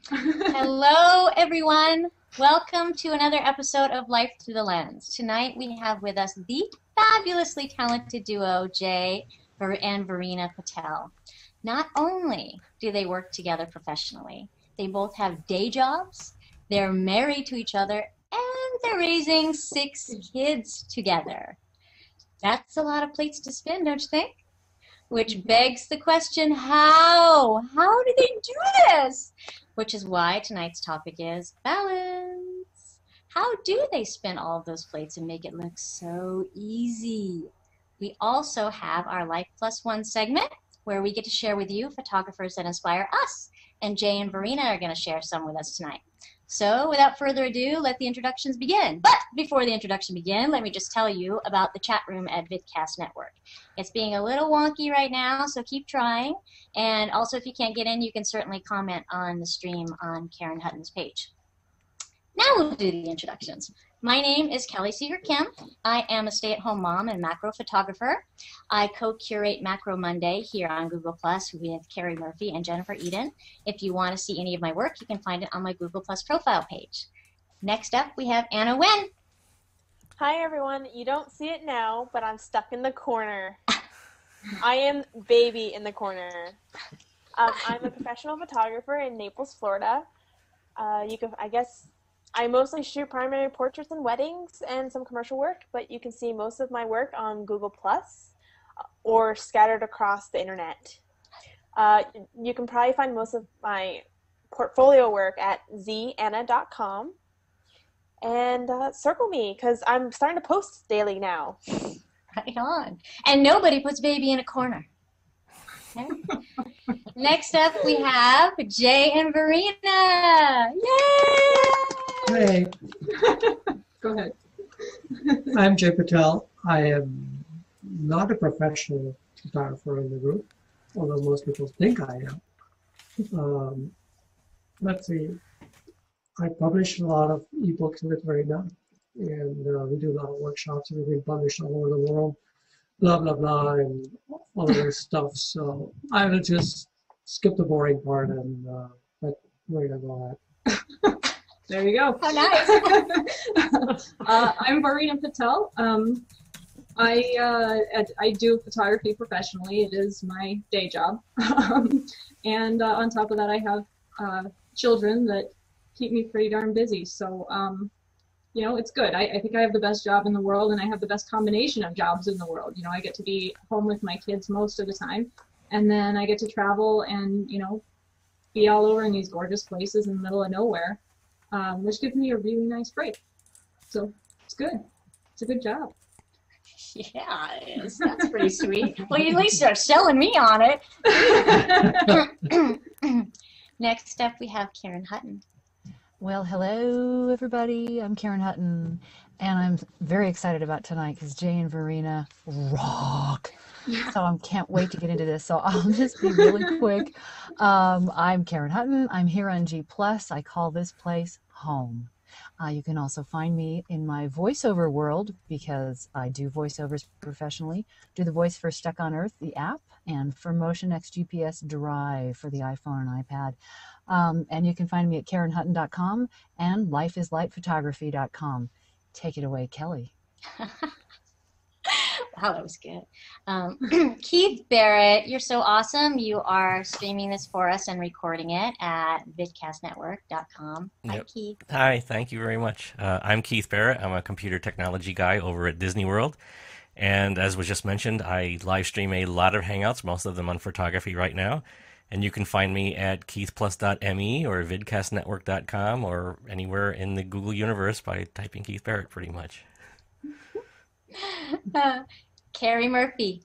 Hello, everyone. Welcome to another episode of Life Through the Lens. Tonight we have with us the fabulously talented duo, Jay and Varina Patel. Not only do they work together professionally, they both have day jobs, they're married to each other, and they're raising 6 kids together. That's a lot of plates to spin, don't you think? Which begs the question, how? How do they do this? Which is why tonight's topic is balance. How do they spin all of those plates and make it look so easy? We also have our Life Plus One segment where we get to share with you photographers that inspire us. And Jay and Varina are going to share some with us tonight. So without further ado, let the introductions begin. But before the introduction begin, let me just tell you about the chat room at VidCast Network. It's being a little wonky right now, so keep trying. And also, if you can't get in, you can certainly comment on the stream on Karen Hutton's page. Now we'll do the introductions. My name is Kelli Seeger Kim. I am a stay-at-home mom and macro photographer. I co-curate Macro Monday here on Google Plus with Kerry Murphy and Jennifer Eden. If you want to see any of my work, you can find it on my Google Plus profile page. Next up, we have Anna Nguyen. Hi, everyone. You don't see it now, but I'm stuck in the corner. I am baby in the corner. I'm a professional photographer in Naples, Florida. I mostly shoot primary portraits and weddings and some commercial work, but you can see most of my work on Google Plus or scattered across the internet. You can probably find most of my portfolio work at zanna.com. And circle me, because I'm starting to post daily now. Right on. And nobody puts baby in a corner. Okay. Next up, we have Jay and Varina. Yay! Hey, Go ahead. I'm Jay Patel. I am not a professional photographer in the group, although most people think I am. Let's see. I publish a lot of ebooks with Varina, and we do a lot of workshops, and we've been published all over the world, blah, blah, blah, and all of this stuff. So I will just skip the boring part and let Varina go ahead. There you go. How nice. I'm Varina Patel. I do photography professionally. It is my day job. And on top of that, I have children that keep me pretty darn busy. So, you know, it's good. I think I have the best job in the world, and I have the best combination of jobs in the world. You know, I get to be home with my kids most of the time, and then I get to travel and, you know, be all over in these gorgeous places in the middle of nowhere. Which gives me a really nice break. So it's good. It's a good job. Yeah, it is. That's pretty sweet. Well, you at least are selling me on it. Next up, we have Karen Hutton. Well, hello, everybody. I'm Karen Hutton, and I'm very excited about tonight because Jay and Varina rock. So I can't wait to get into this. So I'll just be really quick. I'm Karen Hutton. I'm here on G+. I call this place home. You can also find me in my voiceover world because I do voiceovers professionally. Do the voice for Stuck on Earth, the app, and for Motion X GPS Drive for the iPhone and iPad. And you can find me at KarenHutton.com and lifeislightphotography.com. Take it away, Kelly. Wow, that was good. Keith Barrett, you're so awesome. You are streaming this for us and recording it at vidcastnetwork.com. Hi, Yep. Keith. Hi, thank you very much. I'm Keith Barrett. I'm a computer technology guy over at Disney World. And as was just mentioned, I live stream a lot of Hangouts, most of them on photography right now. And you can find me at keithplus.me or vidcastnetwork.com or anywhere in the Google universe by typing Keith Barrett pretty much. Kerry Murphy.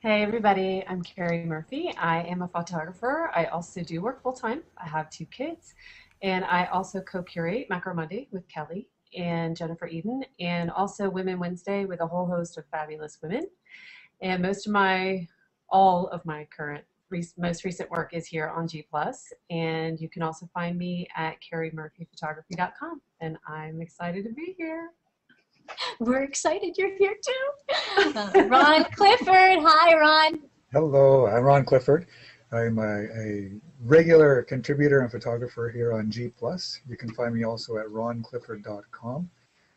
Hey everybody, I'm Kerry Murphy. I am a photographer. I also do work full-time. I have 2 kids, and I also co-curate Macro Monday with Kelly and Jennifer Eden, and also Women Wednesday with a whole host of fabulous women. And all of my current most recent work is here on G+, and you can also find me at kerrymurphyphotography.com, and I'm excited to be here. We're excited you're here too. Ron Clifford. Hi, Ron. Hello, I'm Ron Clifford. I'm a regular contributor and photographer here on G+. You can find me also at ronclifford.com.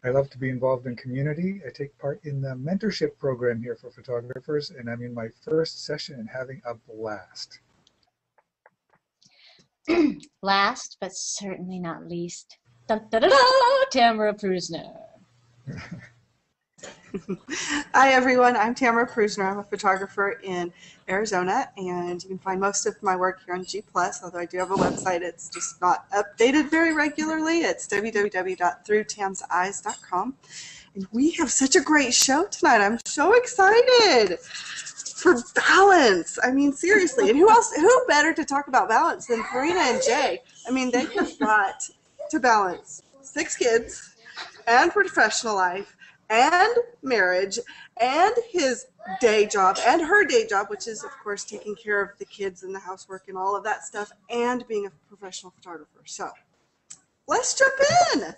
I love to be involved in community. I take part in the mentorship program here for photographers, and I'm in my first session and having a blast. Last, but certainly not least, dun, dun, dun, dun, Tamara Pruessner. Hi everyone, I'm Tamara Pruessner. I'm a photographer in Arizona, and you can find most of my work here on G+, although I do have a website. It's just not updated very regularly. It's www.throughtamseyes.com. And we have such a great show tonight. I'm so excited for balance. I mean, seriously. And who better to talk about balance than Varina and Jay? I mean, they have got to balance 6 kids and professional life and marriage and his day job and her day job, which is, of course, taking care of the kids and the housework and all of that stuff, and being a professional photographer. So let's jump in.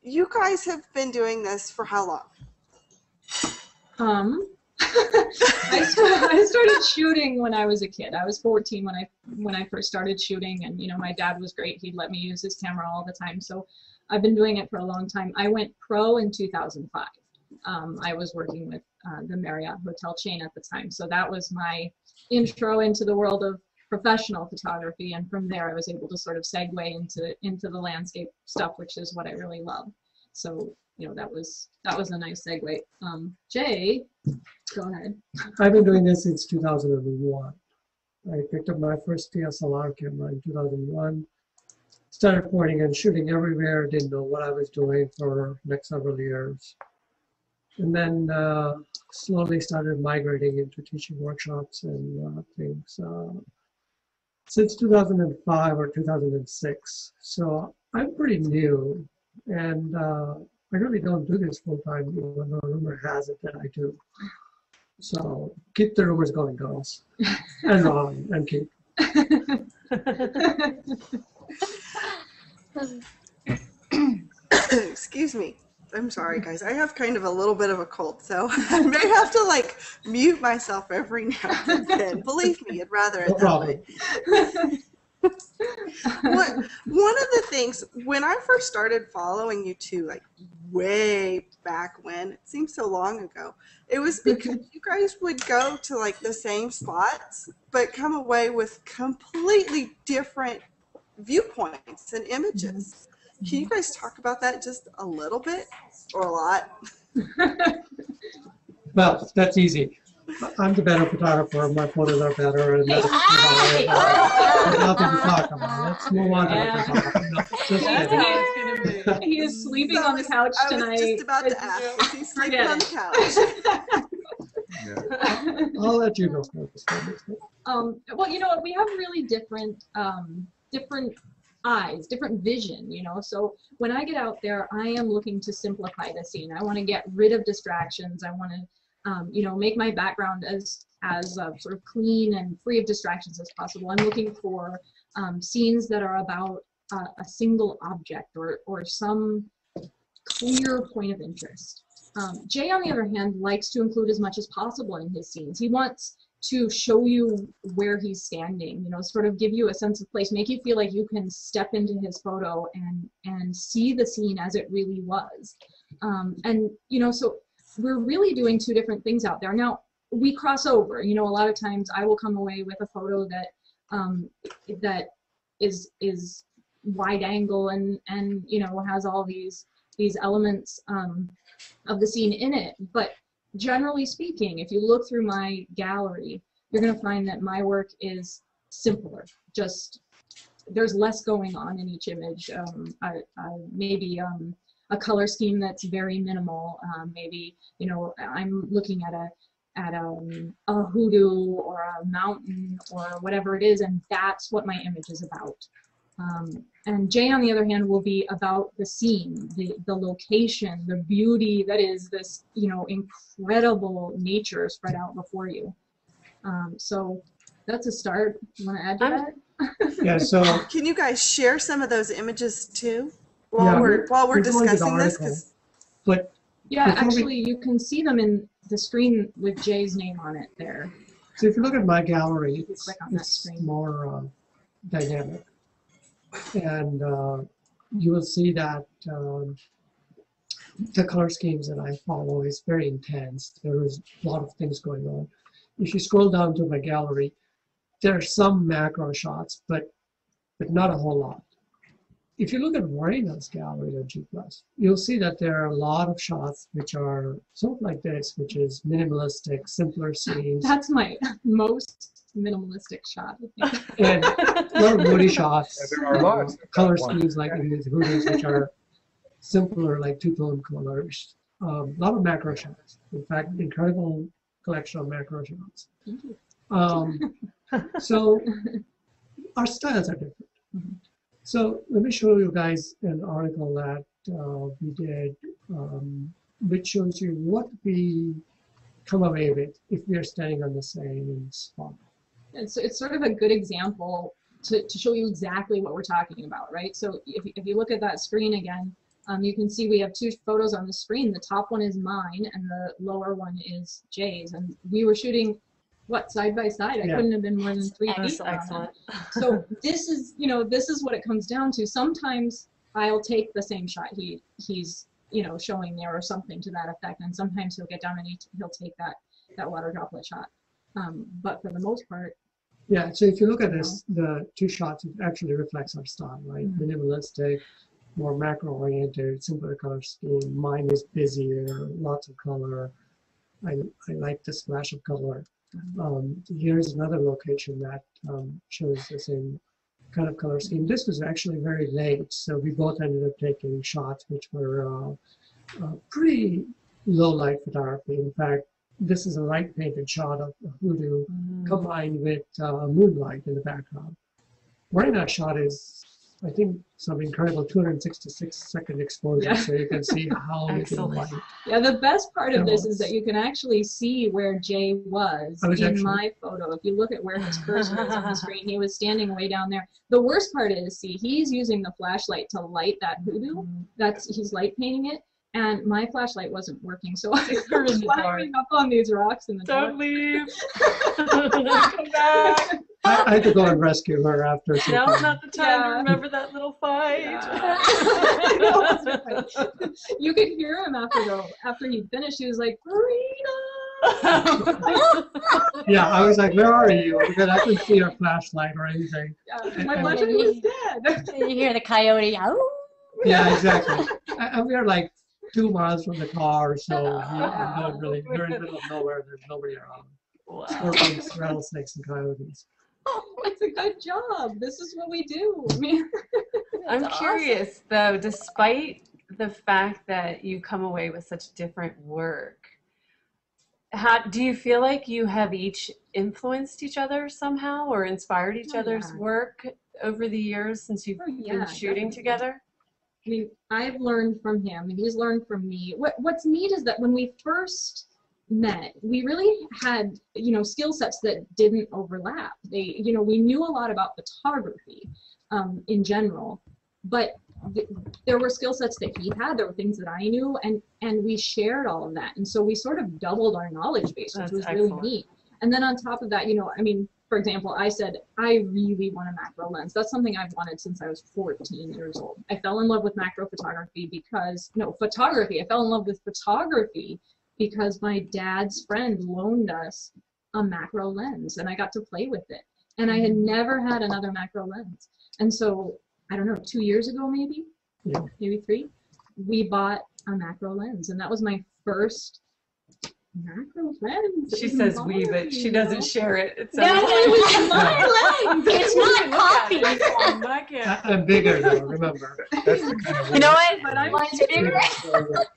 You guys have been doing this for how long? I started shooting when I was a kid. I was 14 when I first started shooting, and my dad was great. He'd let me use his camera all the time. So I've been doing it for a long time. I went pro in 2005. I was working with the Marriott hotel chain at the time. So that was my intro into the world of professional photography. And from there, I was able to sort of segue into the landscape stuff, which is what I really love. So, that was a nice segue. Jay, go ahead. I've been doing this since 2001. I picked up my first DSLR camera in 2001. Started recording and shooting everywhere, didn't know what I was doing for the next several years. And then slowly started migrating into teaching workshops and things since 2005 or 2006. So I'm pretty new, and I really don't do this full time, even though rumor has it that I do. So keep the rumors going, girls. And Ron and Kate. Excuse me. I'm sorry, guys. I have kind of a little bit of a cold, so I may have to mute myself every now and then. Believe me, I'd rather it that way. One of the things, when I first started following you two, way back when, it seems so long ago, it was because you guys would go to the same spots, but come away with completely different viewpoints and images. Can you guys talk about that just a little bit or a lot? Well, that's easy. I'm the better photographer. My photos are better, and that's there's nothing to talk about. Let's move on to the photography. No, just That's kidding. how it's gonna be. He is sleeping on the couch tonight. I was just about to ask. Is he sleeping on the couch? I'll let you go first. Well, you know what? We have really different eyes, different vision, So when I get out there, I am looking to simplify the scene. I want to get rid of distractions. I want to, make my background as sort of clean and free of distractions as possible. I'm looking for scenes that are about a single object or some clear point of interest. Jay, on the other hand, likes to include as much as possible in his scenes. He wants to show you where he's standing, sort of give you a sense of place, make you feel like you can step into his photo and see the scene as it really was. So we're really doing two different things out there. Now, we cross over, a lot of times I will come away with a photo that that is wide angle and has all these elements of the scene in it. But generally speaking, if you look through my gallery, you're going to find that my work is simpler. Just there's less going on in each image. Maybe a color scheme that's very minimal. Maybe I'm looking at a hoodoo or a mountain or whatever it is, and that's what my image is about. And Jay, on the other hand, will be about the scene, the location, the beauty that is this, incredible nature spread out before you. So that's a start. You want to add to that? Yeah. So can you guys share some of those images too while we're discussing this? But yeah, actually, you can see them in the screen with Jay's name on it there. So if you look at my gallery, You click on that it's screen. more dynamic. And you will see that the color schemes that I follow is very intense. There is a lot of things going on. If you scroll down to my gallery, there are some macro shots, but not a whole lot. If you look at Varina's gallery on G+, you'll see that there are a lot of shots which are sort of like this, which is minimalistic, simpler scenes. That's my most minimalistic shot, I think. And a lot of moody shots. And there are lots of color that one. schemes like in these hoodoos, which are simpler, like two-tone colors. A lot of macro shots. In fact, incredible collection of macro shots. Thank you. So our styles are different. Mhm. So let me show you guys an article that we did, which shows you what we come away with if we are standing on the same spot. It's sort of a good example to show you exactly what we're talking about, right? So if you look at that screen again, you can see we have two photos on the screen. The top one is mine and the lower one is Jay's. And we were shooting, what, side by side? I Yeah. couldn't have been more than 3 That's feet from them. excellent. So this is, this is what it comes down to. Sometimes I'll take the same shot he's, showing there or something to that effect. And sometimes he'll get down and he'll take that water droplet shot. But for the most part, Yeah, so if you look at this, the two shots, it actually reflects our style, right? Mhm. Minimalistic, more macro-oriented, simpler color scheme. Mine is busier, lots of color. I like the splash of color. Here's another location that shows the same kind of color scheme. This was actually very late, so we both ended up taking shots which were pretty low light photography. In fact, this is a light painted shot of a hoodoo combined with moonlight in the background. Varina's shot is, I think, some incredible 266-second exposure, Yeah. so you can see how little Excellent. light. yeah, the best part of this Yeah. is that you can actually see where Jay was I was in actually- my photo. If you look at where his cursor is on the screen, he was standing way down there. The worst part is, see, he's using the flashlight to light that hoodoo. He's light painting it, and my flashlight wasn't working, so I was climbing up on these rocks in the dark. Don't leave. Come back. I had to go and rescue her after she Now's not the time to Yeah. remember that little fight. You could hear him after he'd finished. He was like, Varina! Yeah, I was like, where are you? Because I couldn't see her flashlight or anything. My flashlight was dead. You hear the coyote. Oh. Yeah, exactly. And we are like 2 miles from the car, so we're in the middle of nowhere. There's nobody around. Wow. Scorpions, rattlesnakes, and coyotes. It's a good job. This is what we do. I mean, I'm curious though, despite the fact that you come away with such different work, how do you feel like you have each influenced each other somehow or inspired each Oh, other's yeah. work over the years since you've Oh, yeah, been shooting definitely. together? I mean, I've learned from him, and he's learned from me. What's neat is that when we first met, we really had, skill sets that didn't overlap. We knew a lot about photography in general, but there were skill sets that he had, there were things that I knew, and we shared all of that. And so we sort of doubled our knowledge base, which That's was excellent. really neat. And then on top of that, for example, I said, I really want a macro lens. That's something I've wanted since I was 14 years old. I fell in love with macro photography photography. I fell in love with photography because my dad's friend loaned us a macro lens and I got to play with it. And I had never had another macro lens. And so, I don't know, 2 years ago maybe, Yeah. maybe 3, we bought a macro lens. And that was my first macro lens. It She was says we, but mine, she doesn't share it. It No, sounds it was my lens. It's not coffee. I can't. I'm bigger though, remember. That's the kind of You know what? But I'm Mine's bigger.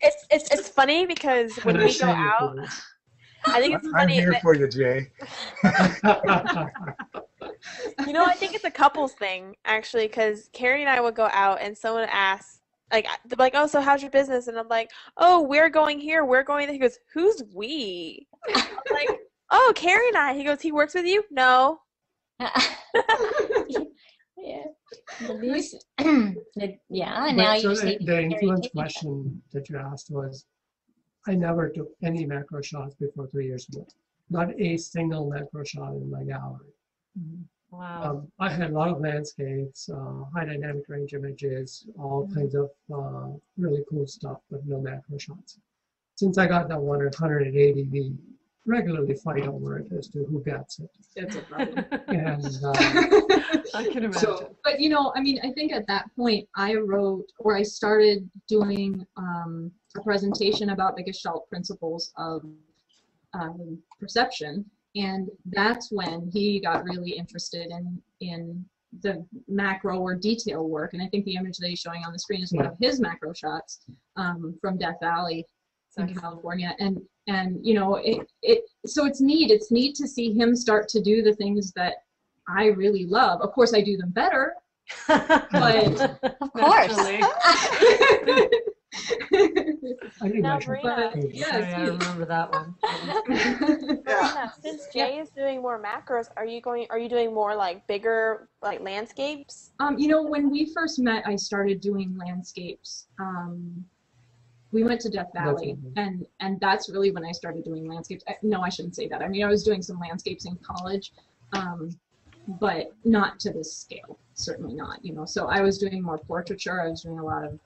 It's funny because when we go out, I think it's I'm funny. here That, for you, Jay. I think it's a couples thing actually, because Kerry and I would go out and someone asks, they're like, oh, so how's your business? And I'm like, oh, we're going here, we're going there. He goes, who's we? I'm like, oh, Kerry and I. He goes, he works with you? No. Yeah. Yeah, and now you So just need to the carry influence it. question that you asked was, I never took any macro shots before 3 years ago. not a single macro shot in my gallery. Wow. I had a lot of landscapes, high dynamic range images, all kinds of really cool stuff, but no macro shots. Since I got that 180, we regularly fight over it as to who gets it. It's a problem. And I can imagine. So, but you know, I mean, I think at that point I started doing a presentation about the Gestalt principles of perception, and that's when he got really interested in the macro or detail work. And I think the image that he's showing on the screen is one of his macro shots from Death Valley in California. And you know, so it's neat to see him start to do the things that I really love. Of course I do them better, but Of course. Now, Varina, I remember that one. Varina, since Jay is doing more macros, are you doing more like bigger like landscapes? You know, when we first met, I started doing landscapes. We went to Death Valley, and that's really when I started doing landscapes. No, I shouldn't say that. I mean, I was doing some landscapes in college, but not to this scale, certainly not, you know. So I was doing more portraiture. I was doing a lot of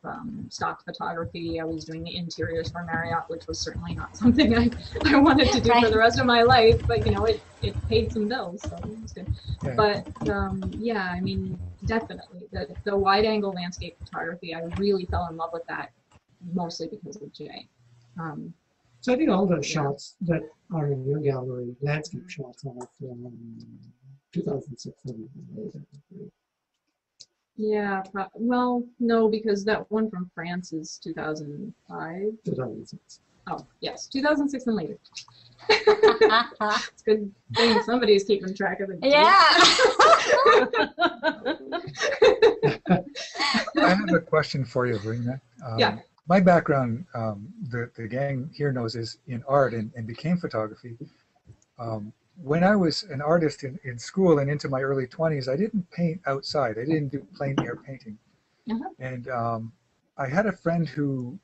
stock photography. I was doing the interiors for Marriott, which was certainly not something I wanted to do for the rest of my life, but you know, it paid some bills, so it was good. Yeah. But yeah, I mean, definitely the wide angle landscape photography, I really fell in love with that, mostly because of Jay. So I think all the shots that are in your gallery, landscape shots, are from 2006 and later. Yeah, well, no, because that one from France is 2005. 2006. Oh, yes, 2006 and later. It's good thing somebody's keeping track of it. Yeah. I have a question for you, Varina. Yeah. My background, the gang here knows, is in art and became photography. When I was an artist in school and into my early 20s, I didn't paint outside. I didn't do plein air painting. And I had a friend who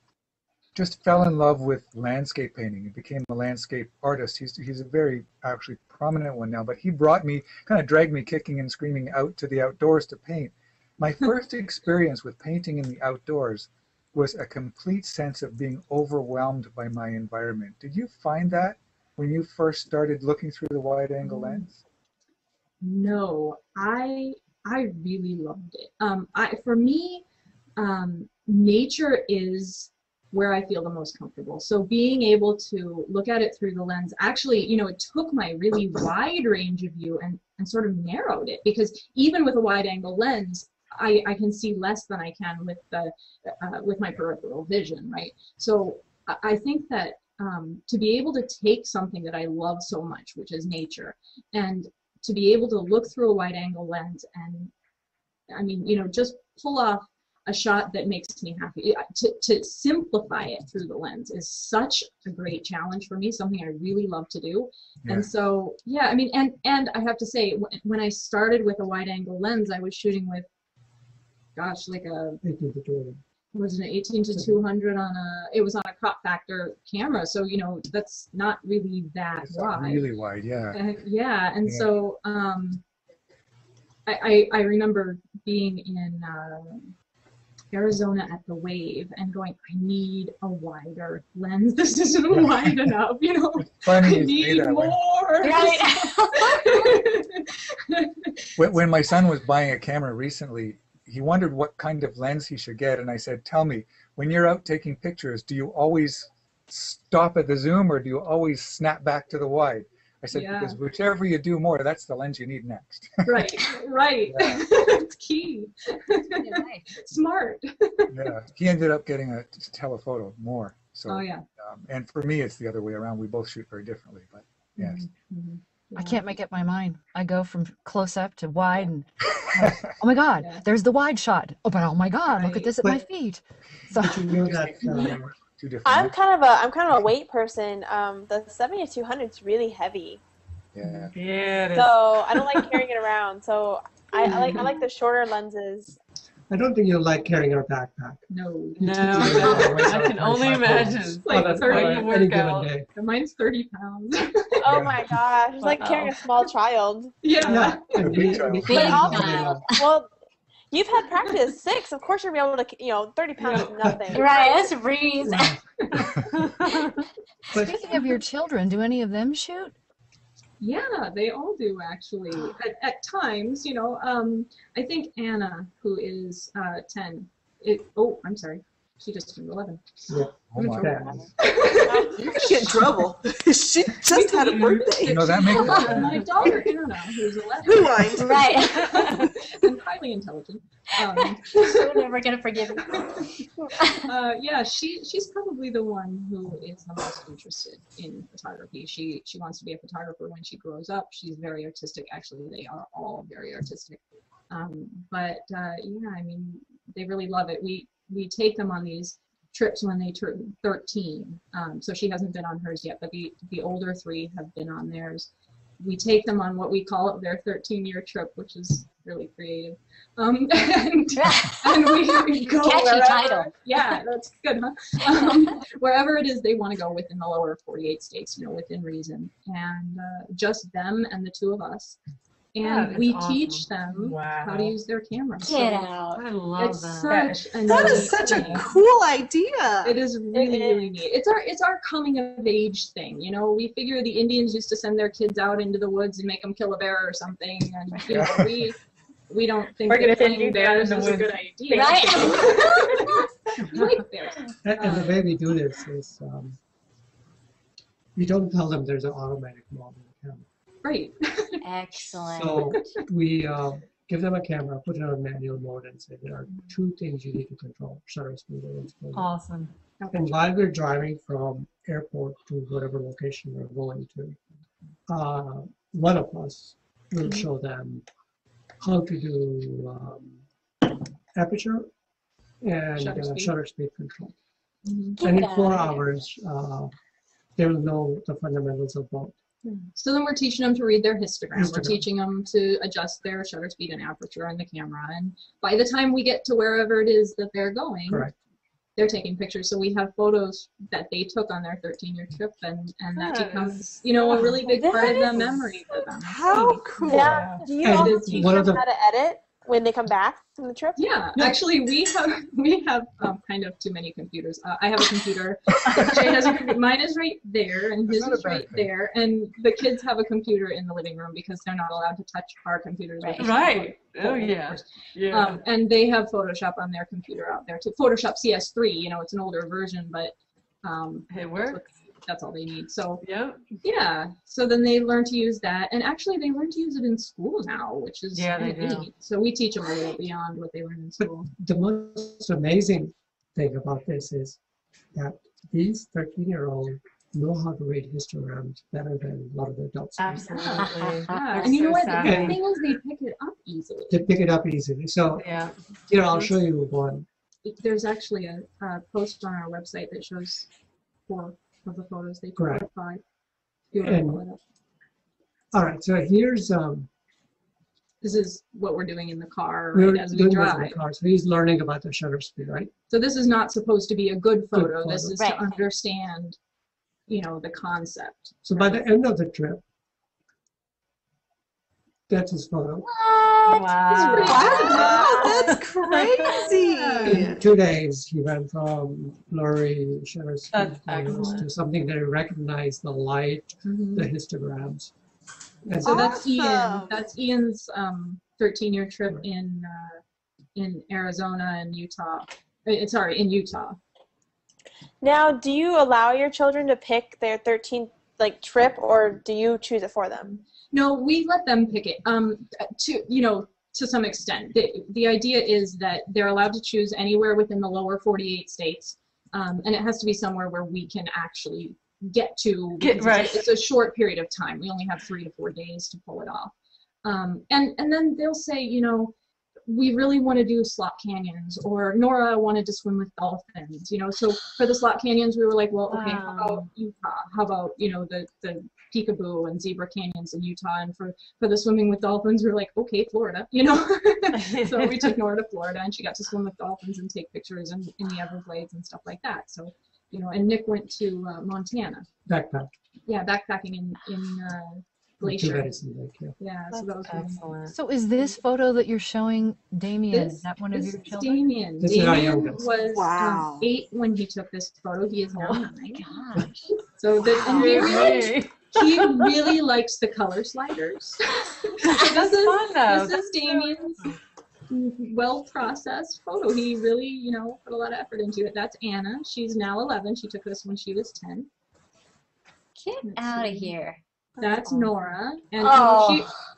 just fell in love with landscape painting and became a landscape artist. He's a very actually prominent one now, but he brought me, kind of dragged me kicking and screaming out to the outdoors to paint. My first experience with painting in the outdoors was a complete sense of being overwhelmed by my environment. Did you find that when you first started looking through the wide angle lens? No, I really loved it. For me, nature is where I feel the most comfortable. So being able to look at it through the lens, actually, you know, it took my really wide range of view and sort of narrowed it, because even with a wide angle lens, I can see less than I can with my peripheral vision, right? So I think that to be able to take something that I love so much, which is nature, and to be able to look through a wide angle lens and, I mean, you know, just pull off a shot that makes me happy. To simplify it through the lens is such a great challenge for me, something I really love to do. Yeah. And so, yeah, I mean, and I have to say, when I started with a wide angle lens, I was shooting with, gosh, like a, was it an 18 to 200 it was on a crop factor camera. So, you know, that's not really that it's wide. Not really wide, yeah. Yeah, and so I remember being in Arizona at the Wave and going, I need a wider lens. This isn't wide enough, you know. I need more. Right. When my son was buying a camera recently, he wondered what kind of lens he should get, and I said, tell me, when you're out taking pictures, do you always stop at the zoom or do you always snap back to the wide? I said, because whichever you do more, that's the lens you need next. Right. Yeah. It's key. Smart. Yeah, he ended up getting a telephoto more. So, oh, yeah. And for me, it's the other way around. We both shoot very differently, but yes. Mm-hmm. I can't make up my mind. I go from close up to wide, and oh my God, there's the wide shot. Oh, but oh my God, look at this at my feet. So you know that, I'm kind of a weight person. The 70-200 is really heavy. Yeah. Yeah. So I don't like carrying it around. So I like the shorter lenses. I don't think you like carrying our backpack. No. No, Yeah, I can only imagine. Like on 30 any given workout. day. Mine's 30 pounds. Oh my gosh, it's like Wow. carrying a small child. Yeah, and Big we child. carry Big it all day child. long. Well, you've had practice 6. Of course, you'll be able to. 30 pounds is nothing. Right, that's a breeze. But Speaking of your children, do any of them shoot? Yeah, they all do actually. At times, I think Anna, who is 10, I'm sorry, she just turned 11. yeah, Oh my. okay. You're gonna get in trouble. She just had a birthday. That makes My daughter Anna, who's 11, Rewind. Right. and highly intelligent. We're never gonna forgive you. Yeah, she's probably the one who is the most interested in photography. She wants to be a photographer when she grows up. She's very artistic. Actually, they are all very artistic. But yeah, I mean, they really love it. We take them on these trips when they turn 13. So she hasn't been on hers yet, but the older 3 have been on theirs. We take them on what we call their 13-year trip, which is really creative. And we go Catchy wherever, title. Yeah, that's good, huh? Wherever it is they want to go within the lower 48 states, within reason. And just them and the 2 of us. And That we is awesome. teach them how to use their camera. Get out. I love It's that. such a That neat is such a thing. cool idea. It is really, really neat. It's our coming of age thing. We figure the Indians used to send their kids out into the woods and make them kill a bear or something, and we don't think We're gonna that send killing you bears down in is the a good woods. idea. Right? We like bears. And the way we do this is we don't tell them there's an automatic mode in the camera. Right. Excellent. So we give them a camera, put it on manual mode, and say there are 2 things you need to control: shutter speed and exposure. Awesome. And while we're driving from airport to whatever location we're going to, one of us will show them how to do aperture and shutter speed control. Mm-hmm. And in Get 4 out. hours, they will know the fundamentals of both. So then we're teaching them to read their histogram. We're Histogram. teaching them to adjust their shutter speed and aperture on the camera. And by the time we get to wherever it is that they're going, Correct. they're taking pictures. So we have photos that they took on their 13-year trip, and that becomes, a really big part of the memory for them. How cool. Now, do you And also teach one of them the- how to edit when they come back from the trip? Yeah, actually, we have kind of too many computers. I have a computer. Jay has a computer. Mine is right there, and his That's not a is bad right thing. there. And the kids have a computer in the living room because they're not allowed to touch our computers. Right. Right. Oh, yeah. Yeah. And they have Photoshop on their computer out there too. Photoshop CS3. It's an older version, but It works. that's all they need. So Yep. yeah, so then they learn to use that, and actually they learn to use it in school now, which is Yeah, they really do. neat. So we teach them a little beyond what they learn in school. The most amazing thing about this is that these 13-year-olds know how to read histograms better than a lot of the adults. Absolutely. Yeah, They're and you know so what? savvy. The thing is, they pick it up easily. They pick it up easily. So Yeah. here, I'll show you one. There's actually a post on our website that shows 4 of the photos they took. Correct. 5. If you want to And- pull it up. All right, so here's This is what we're doing in the car we're right, as we doing this in drive. the car. So he's learning about the shutter speed, right? So this is not supposed to be a good photo. This photo. is Right. to understand, the concept. So by the end of the trip, that's his photo. What? Wow. Wow, that's crazy. In 2 days, he went from blurry shutter speed That's photos excellent. to something that recognized the light, Mhm. the histograms. And So that's Awesome. Ian. That's Ian's 13-year trip in Arizona and Utah. In Utah. Now, do you allow your children to pick their 13th trip, or do you choose it for them? No, we let them pick it. To some extent, the idea is that they're allowed to choose anywhere within the lower 48 states, and it has to be somewhere where we can actually get to. Get because right. It's a short period of time. We only have 3 to 4 days to pull it off, and then they'll say, we really want to do slot canyons, or Nora wanted to swim with dolphins, you know. So for the slot canyons, we were like, well, okay, how about Utah? How about, you know, the peekaboo and zebra canyons in Utah? And for the swimming with dolphins, we were like, okay, Florida, you know. So we took Nora to Florida, and she got to swim with dolphins and take pictures in the Everglades and stuff like that. So, you know, and Nick went to Montana. Backpack. Yeah, backpacking in Glacier. Yeah, so that was excellent. So is this photo that you're showing Damien, is that one of your children? Damien. This is our Damien youngest. was 8 when he took this photo. He is now 9. Gosh. So and he really likes the color sliders. That's fun though. This is Damien's well-processed photo. He really, you know, put a lot of effort into it. That's Anna. She's now 11. She took this when she was 10. Get out of here. That's Nora, and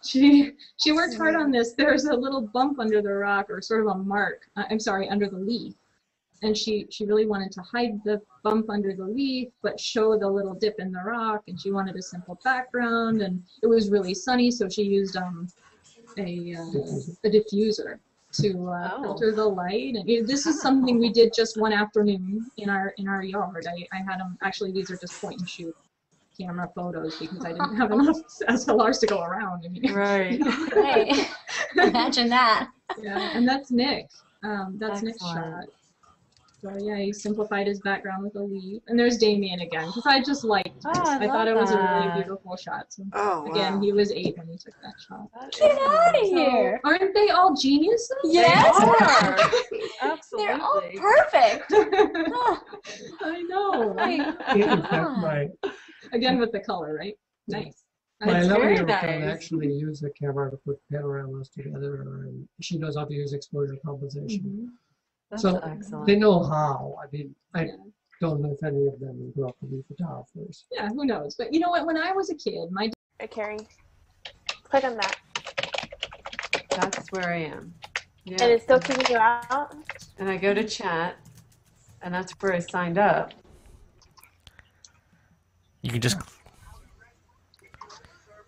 she worked hard on this. There's a little bump under the rock, or sort of a mark. Under the leaf, and she really wanted to hide the bump under the leaf, but show the little dip in the rock. And she wanted a simple background, and it was really sunny, so she used a diffuser to filter the light. And this is something we did just one afternoon in our yard. I had them, actually these are just point and shoot camera photos because I didn't have enough SLRs to go around. I mean, right. Right. Imagine that. Yeah, and that's Nick. That's Nick's Excellent. shot. So yeah, he simplified his background with a leaf. And there's Damien again, because I just liked this. I thought it was a really beautiful shot. So again, he was 8 when he took that shot. Get out of here. Aren't they all geniuses? Yes. Absolutely. They're all perfect. I know. In fact, Again with the color, right? Nice. my It's very 11-year-old can nice. actually use the camera to put panoramas together, and she knows how to use exposure compensation. That's So excellent. they know how. I mean, I don't know if any of them grew up to be photographers. Yeah, who knows? But you know what? When I was a kid, my Kerry, click on that. That's where I am. Yeah. And it's still kicking you out? And I go to chat, and that's where I signed up. You can just.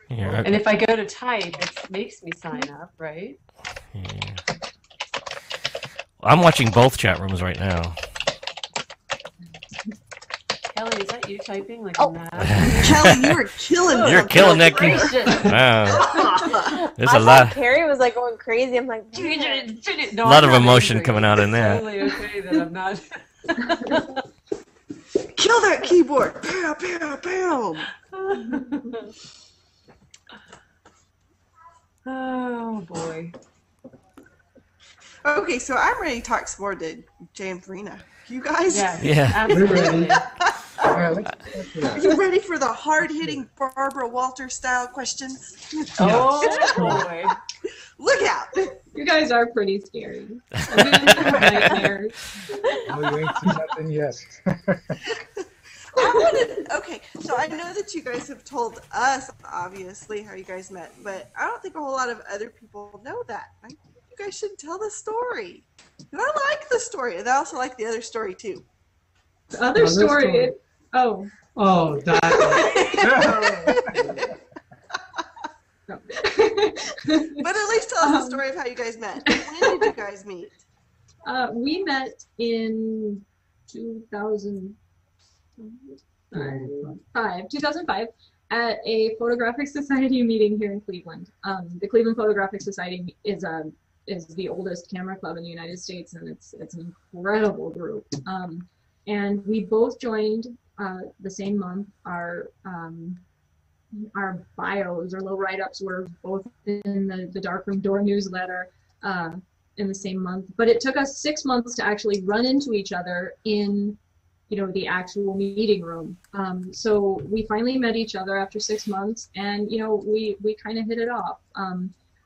Yeah. And if I go to type, it makes me sign up, right? Yeah. I'm watching both chat rooms right now. Kelly, is that you typing like Oh. mad? Kelly, you were killing You're killing that. Gracious. Wow. There's I a thought lot. Kerry was like going crazy. I'm like, No, A lot I'm of not emotion angry. coming out in It's that. totally okay that I'm not. Kill that keyboard! Bam, bam, bam! Oh boy. Okay, so I'm ready to talk some more to Jay and Varina. You guys, Yeah. Absolutely. All right, let's do are that. you ready for the hard-hitting Barbara Walter style questions? Oh boy. Look out! You guys are pretty scary. I'm doing some nightmares. Oh, you ain't seen nothing yet. Okay, so I know that you guys have told us, obviously, how you guys met, but I don't think a whole lot of other people know that. I think you guys should tell the story. And I like the story, and I also like the other story, too. The other story. Oh. Oh, that. No. But at least tell us the story of how you guys met. When did you guys meet? We met in 2005 at a photographic society meeting here in Cleveland. The Cleveland Photographic Society is the oldest camera club in the United States, and it's an incredible group. And we both joined the same month. Our bios or little write-ups were both in the Darkroom Door newsletter in the same month. But it took us 6 months to actually run into each other in, the actual meeting room. So we finally met each other after 6 months, and we kind of hit it off.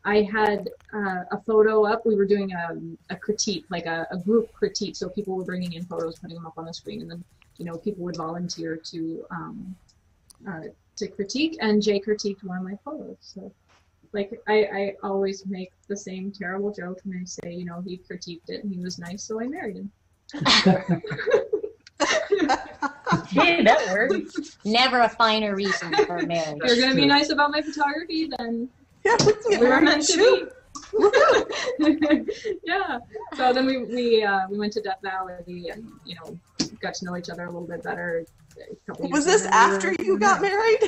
I had a photo up. We were doing a critique, like a group critique. So people were bringing in photos, putting them up on the screen, and then people would volunteer to critique. And Jay critiqued one of my photos. So, I always make the same terrible joke, and I say, he critiqued it, and he was nice, so I married him. Hey, that works. Never a finer reason for marriage. If you're gonna be nice about my photography, then Yeah, we were meant to be. Yeah. So then we went to Death Valley and got to know each other a little bit better. Was this after you got married?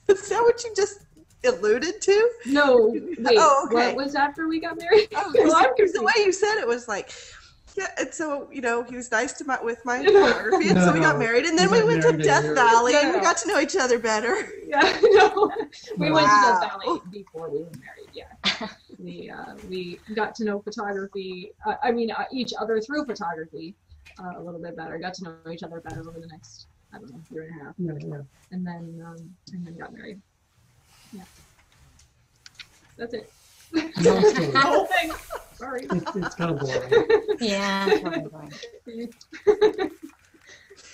Is that what you just alluded to? No. Wait. Oh, okay. What was after we got married? Okay, so the way you said it was like, yeah, and so he was nice with my photography, and so we got married, and then we went to Death Valley, and we got to know each other better. Yeah, no, we went to Death Valley before we were married. Yeah, we got to know photography. Each other through photography a little bit better. Got to know each other better over the next, I don't know, year and a half. Yeah. And then got married. Yeah, that's it. No story. The whole thing. Sorry. It's kind of boring. Yeah, it's really boring.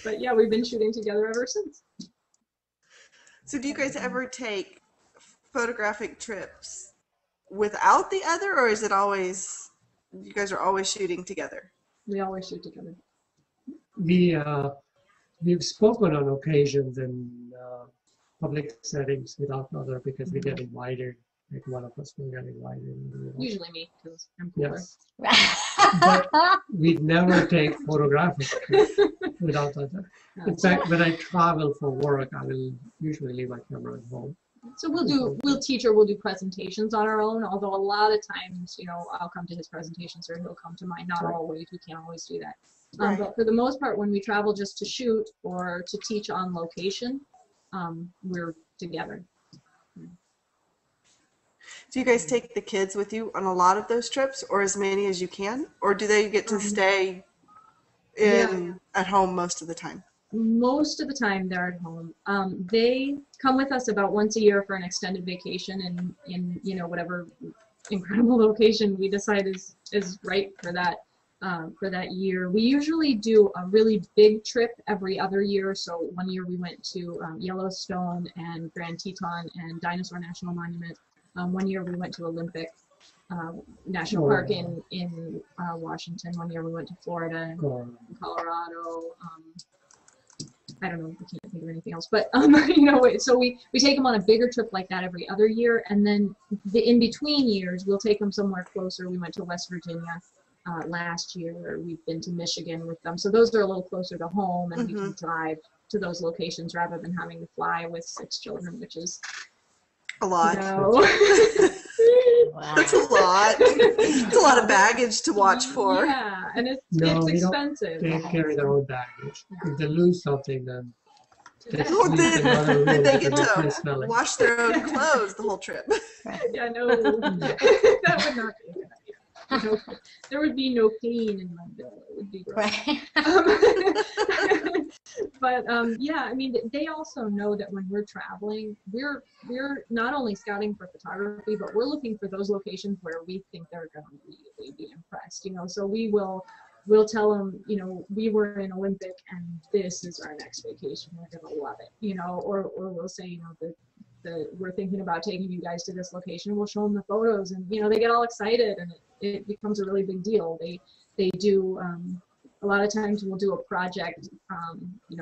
But yeah, we've been shooting together ever since. So do you guys ever take photographic trips without the other, or is it always, you guys are always shooting together? We always shoot together. We've spoken on occasions in public settings without the other because we get invited. Like one of us will get invited. Usually me, because I'm cooler. Yes. But we'd never take photographic trips without the other. In fact, when I travel for work, I will usually leave my camera at home. So we'll teach or we'll do presentations on our own, although a lot of times, I'll come to his presentations or he'll come to mine. Not always, we can't always do that. But for the most part, when we travel just to shoot or to teach on location, we're together. Do you guys take the kids with you on a lot of those trips, or as many as you can? Or do they get to stay at home most of the time? Most of the time they're at home. They come with us about once a year for an extended vacation in whatever incredible location we decide is right for that year. We usually do a really big trip every other year. So one year we went to Yellowstone and Grand Teton and Dinosaur National Monument. One year we went to Olympic National Park in Washington. One year we went to Florida and Colorado. I don't know, I can't think of anything else. But so we take them on a bigger trip like that every other year, and then the in between years we'll take them somewhere closer. We went to West Virginia last year. We've been to Michigan with them, so those are a little closer to home, and we can drive to those locations rather than having to fly with 6 children, which is a lot. Wow. That's a lot. It's a lot of baggage to watch for. Yeah, and it's expensive. They carry their own baggage. If they lose something, then they get to wash their own clothes the whole trip. Yeah, no, that would not be a good idea. No, there would be no pain in my bill. It would be great. But yeah, they also know that when we're traveling, we're not only scouting for photography, but we're looking for those locations where we think they're going to really be impressed. So we'll tell them, we were in Olympic and this is our next vacation. We're going to love it. Or we'll say, we're thinking about taking you guys to this location. We'll show them the photos, and they get all excited, and it becomes a really big deal. They do a lot of times we'll do a project,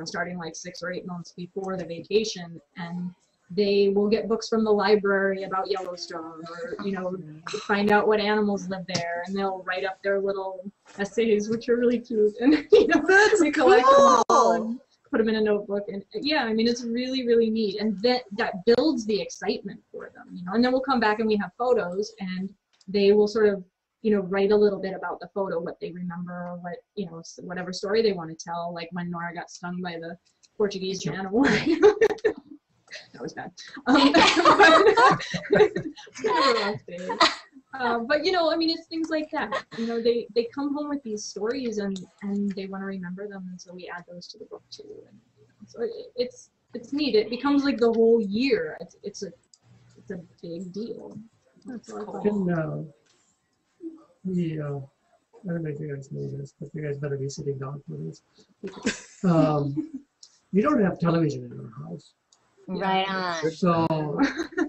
starting like 6 or 8 months before the vacation, and they will get books from the library about Yellowstone, or find out what animals live there, and they'll write up their little essays, which are really cute, and that's we collect them all and put them in a notebook, and yeah, it's really, really neat, and that builds the excitement for them, and then we'll come back and we have photos, and they will sort of write a little bit about the photo, what they remember, or what whatever story they want to tell, like when Nora got stung by the Portuguese animal. That was bad. But it's things like that. They come home with these stories and they want to remember them, and so we add those to the book too. And so it's neat. It becomes like the whole year. It's a big deal. That's cool. I don't know if you guys know this, but you guys better be sitting down for this. We don't have television in our house. Right on. So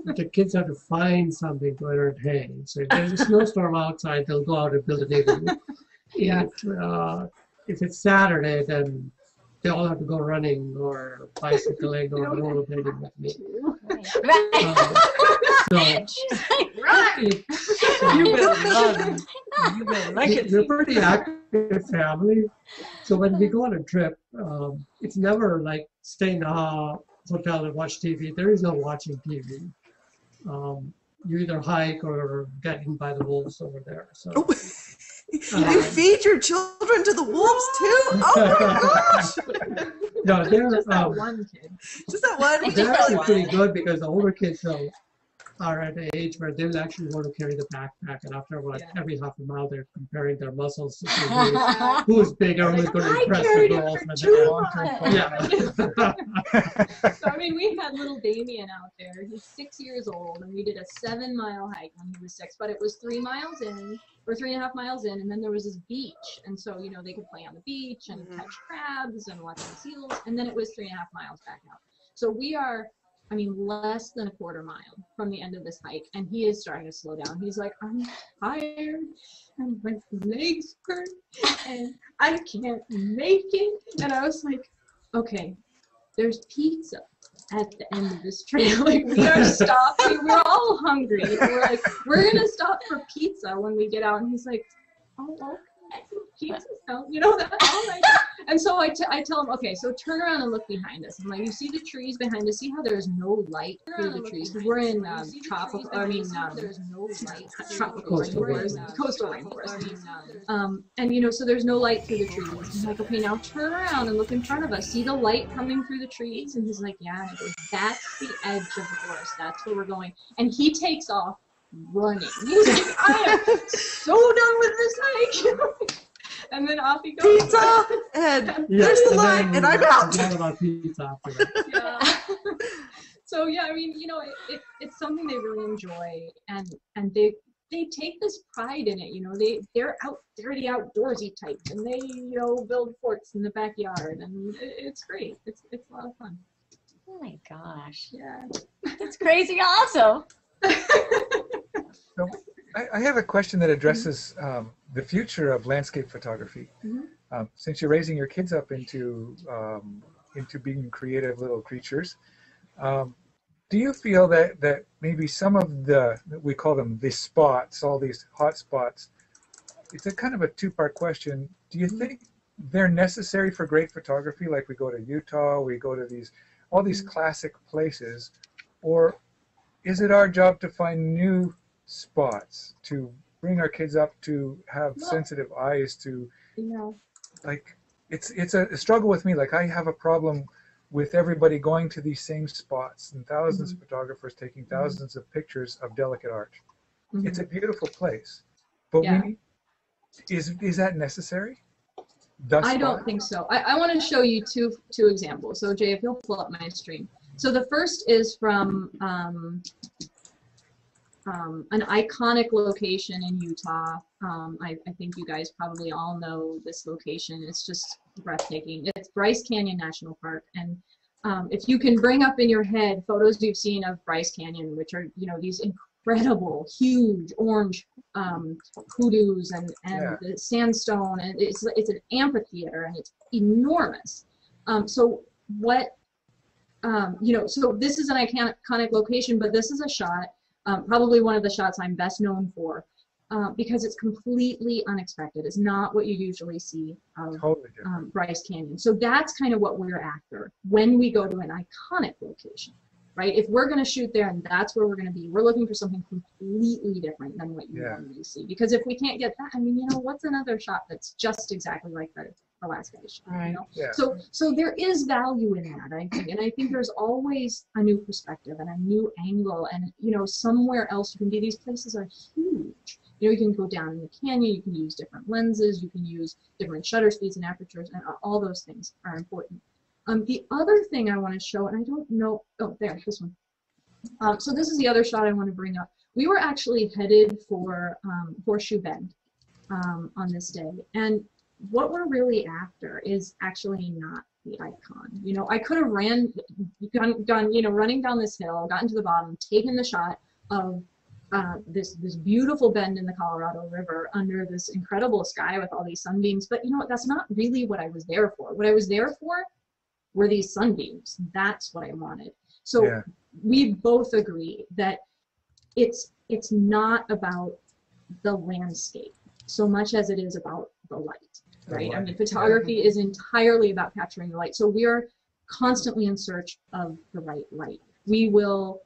the kids have to find something to entertain. So if there's a snowstorm outside, they'll go out and build a neighborhood. If it's Saturday, then they all have to go running or bicycling or rollerblading with me. Right. So You better run. You better like it. We're pretty active family. So when we go on a trip, it's never like stay in a hotel and watch TV. There is no watching TV. You either hike or get eaten by the wolves over there. So You feed your children to the wolves too? Oh my gosh! no, they're Just that one kid. Just that one. they're actually pretty good because the older kids are at an age where they'll actually want to carry the backpack, and after every half a mile they're comparing their muscles to see who's bigger, who's going to impress the girls. So I mean, we had little Damien out there. He's 6 years old, and we did a 7-mile hike when he was 6. But it was 3 miles in, or 3.5 miles in, and then there was this beach, and so they could play on the beach and catch crabs and watch the seals, and then it was 3.5 miles back out. So we are, less than a quarter mile from the end of this hike, and he is starting to slow down. He's like, I'm tired, and my legs hurt, and I can't make it. And I was like, okay, there's pizza at the end of this trail. Like, we are stopping. We're all hungry. And we're like, we're gonna stop for pizza when we get out. And he's like, oh, okay, pizza sound, that all night. And so I tell him, okay, so turn around and look behind us. I'm like, you see the trees behind us? See how there's no light through the trees? Because we're in tropical coastal rainforest. And so there's no light through the trees. I'm like, okay, now turn around and look in front of us. See the light coming through the trees? And he's like, yeah. And I go, that's the edge of the forest. That's where we're going. And he takes off running. He's like, I am so done with this hike. And then off he goes. Pizza, and there's the light, and I'm out. About pizza after that. So it's something they really enjoy, and they take this pride in it. They're the outdoorsy types, and they build forts in the backyard, and it's great. It's a lot of fun. Oh my gosh. Yeah. It's crazy awesome. So I have a question that addresses the future of landscape photography. Mm-hmm. Since you're raising your kids up into being creative little creatures, do you feel that maybe some of we call them the spots, all these hot spots, it's a kind of a two-part question. Do you think they're necessary for great photography? Like we go to Utah, we go to all these classic places, or is it our job to find new spots, to bring our kids up to have sensitive eyes, to like it's a struggle with me. Like, I have a problem with everybody going to these same spots and thousands of photographers taking thousands of pictures of delicate art. It's a beautiful place, but is that necessary? I don't think so. I want to show you two examples. So Jay, if you'll pull up my screen. So the first is from an iconic location in Utah. I think you guys probably all know this location. It's just breathtaking. It's Bryce Canyon National Park. And if you can bring up in your head photos you've seen of Bryce Canyon, which are, these incredible, huge orange hoodoos and the sandstone, and it's an amphitheater, and it's enormous. So this is an iconic location, but this is a shot, probably one of the shots I'm best known for, because it's completely unexpected. It's not what you usually see of Bryce Canyon. So that's kind of what we're after when we go to an iconic location, right? If we're going to shoot there and that's where we're going to be, we're looking for something completely different than what you normally see. Because if we can't get that, what's another shot that's just exactly like the last guy's shot? Right. So there is value in that, I think, and I think there's always a new perspective and a new angle, and somewhere else you can be. These places are huge. You can go down in the canyon, you can use different lenses, you can use different shutter speeds and apertures, and all those things are important. The other thing I want to show, and I don't know, there, this one. So this is the other shot I want to bring up. We were actually headed for Horseshoe Bend on this day, and what we're really after is actually not the icon. I could have gone, running down this hill, gotten to the bottom, taken the shot of this beautiful bend in the Colorado River under this incredible sky with all these sunbeams. But that's not really what I was there for. What I was there for were these sunbeams. That's what I wanted. So we both agree that it's not about the landscape so much as it is about the light, right? I mean, light, photography is entirely about capturing the light. So we are constantly in search of the right light. We will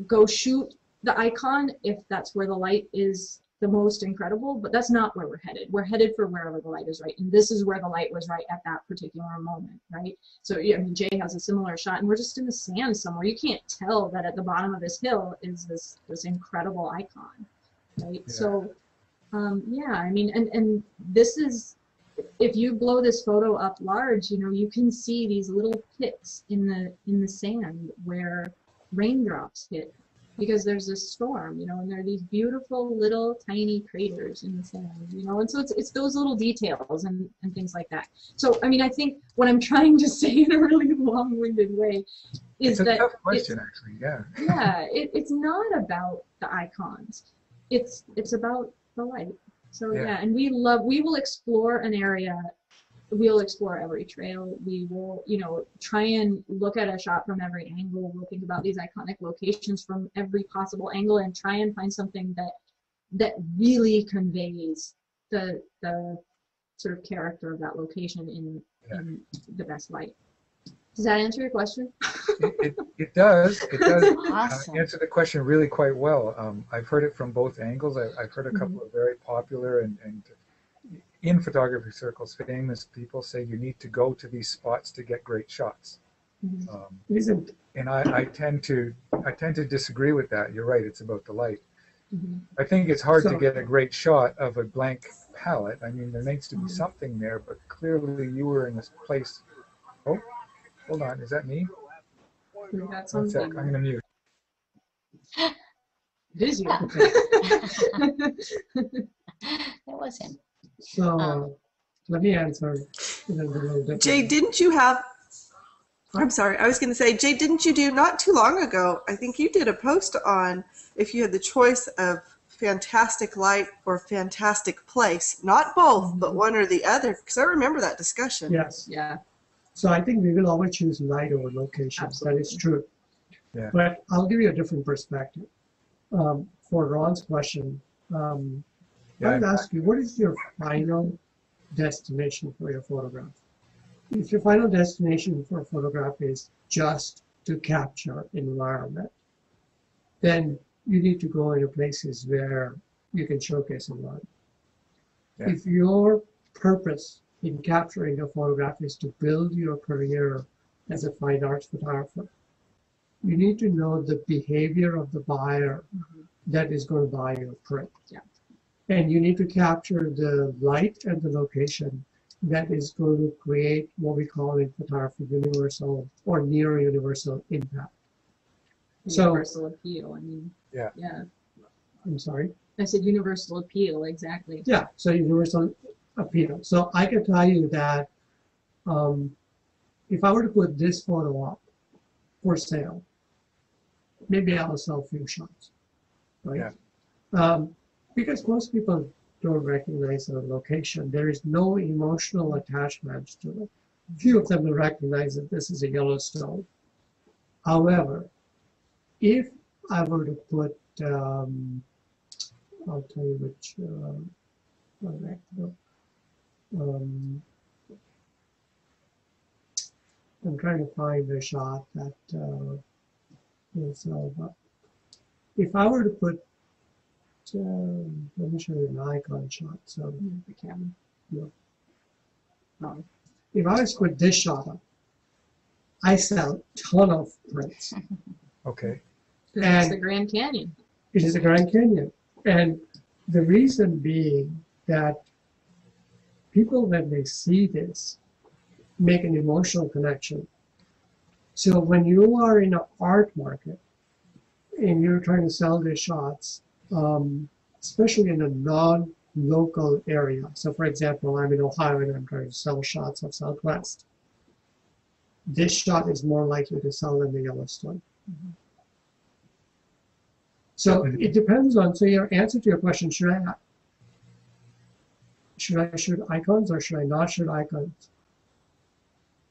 go shoot the icon if that's where the light is the most incredible, but that's not where we're headed. We're headed for wherever the light is right, and this is where the light was right at that particular moment, right? So yeah, I mean, Jay has a similar shot, and we're just in the sand somewhere. You can't tell that at the bottom of this hill is this incredible icon, right? Yeah. So yeah, I mean, and this is, if you blow this photo up large, you know, you can see these little pits in the sand where raindrops hit, because there's a storm, you know, and there are these beautiful little tiny craters in the sand, you know, and so it's those little details and things like that. So I mean, I think what I'm trying to say in a really long-winded way is it's a that tough question, actually. Yeah. Yeah, it's not about the icons. It's about the light. So yeah, and we will explore an area. We'll explore every trail. We will, you know, try and look at a shot from every angle. We'll think about these iconic locations from every possible angle and try and find something that really conveys the sort of character of that location in the best light. Does that answer your question? It does. It does Awesome. answer the question really quite well. I've heard it from both angles. I've heard a couple of very popular and in photography circles, famous people say you need to go to these spots to get great shots. And I tend to disagree with that. You're right. It's about the light. I think it's hard to get a great shot of a blank palette. I mean, there needs to be something there, but clearly you were in this place. Oh, hold on. Is that me? We got One something. sec. I'm going to mute. It is you. It was him. So let me answer in a little different. Jay, didn't you have, I'm sorry, I was going to say, Jay, didn't you do not too long ago, I think you did a post on if you had the choice of fantastic light or fantastic place, not both, but one or the other, because I remember that discussion. Yes. Yeah. So I think we will always choose light over location. Absolutely. That is true. Yeah. But I'll give you a different perspective. For Ron's question, I would ask you, what is your final destination for your photograph? If your final destination for a photograph is just to capture environment, then you need to go into places where you can showcase environment. Yeah. If your purpose in capturing a photograph is to build your career as a fine arts photographer, you need to know the behavior of the buyer that is going to buy your print. Yeah. And you need to capture the light and the location that is going to create what we call in photography universal or near universal impact. Universal appeal, I mean. Yeah. Yeah. I'm sorry? I said universal appeal, exactly. Yeah, so universal appeal. So I can tell you that if I were to put this photo up for sale, maybe I'll sell a few shots, right? Yeah. Because most people don't recognize the location. There is no emotional attachment to it. Few of them will recognize that this is a Yellowstone. However, if I were to put, I'll tell you which, I'm trying to find a shot that will sell. But if I were to put, let me show you an icon shot. So The camera. no. If I was to put this shot up, I sell a ton of prints. Okay. It's the Grand Canyon. It is a Grand Canyon. And the reason being that people, when they see this, make an emotional connection. So when you are in an art market and you're trying to sell these shots, especially in a non-local area. So for example, I'm in Ohio and I'm trying to sell shots of Southwest. This shot is more likely to sell than the Yellowstone. So it depends on, so your answer to your question, should I shoot icons or should I not shoot icons?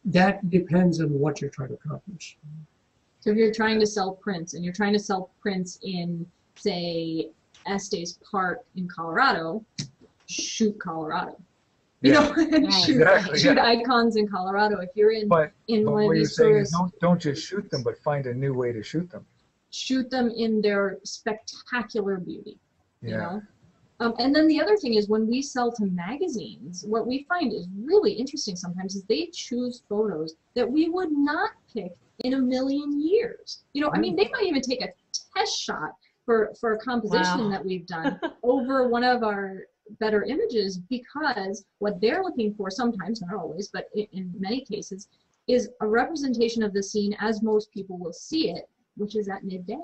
That depends on what you're trying to accomplish. So if you're trying to sell prints and you're trying to sell prints in, say, Estes Park in Colorado, shoot Colorado. You know, and shoot icons in Colorado. If you're in But one of what you're these saying is tourist, don't just shoot them, but find a new way to shoot them. shoot them in their spectacular beauty. Yeah. You know? And then the other thing is when we sell to magazines, what we find is really interesting sometimes is they choose photos that we would not pick in a million years. You know, I mean, they might even take a test shot for a composition that we've done over one of our better images, because what they're looking for sometimes, not always, but in many cases, is a representation of the scene as most people will see it, which is at midday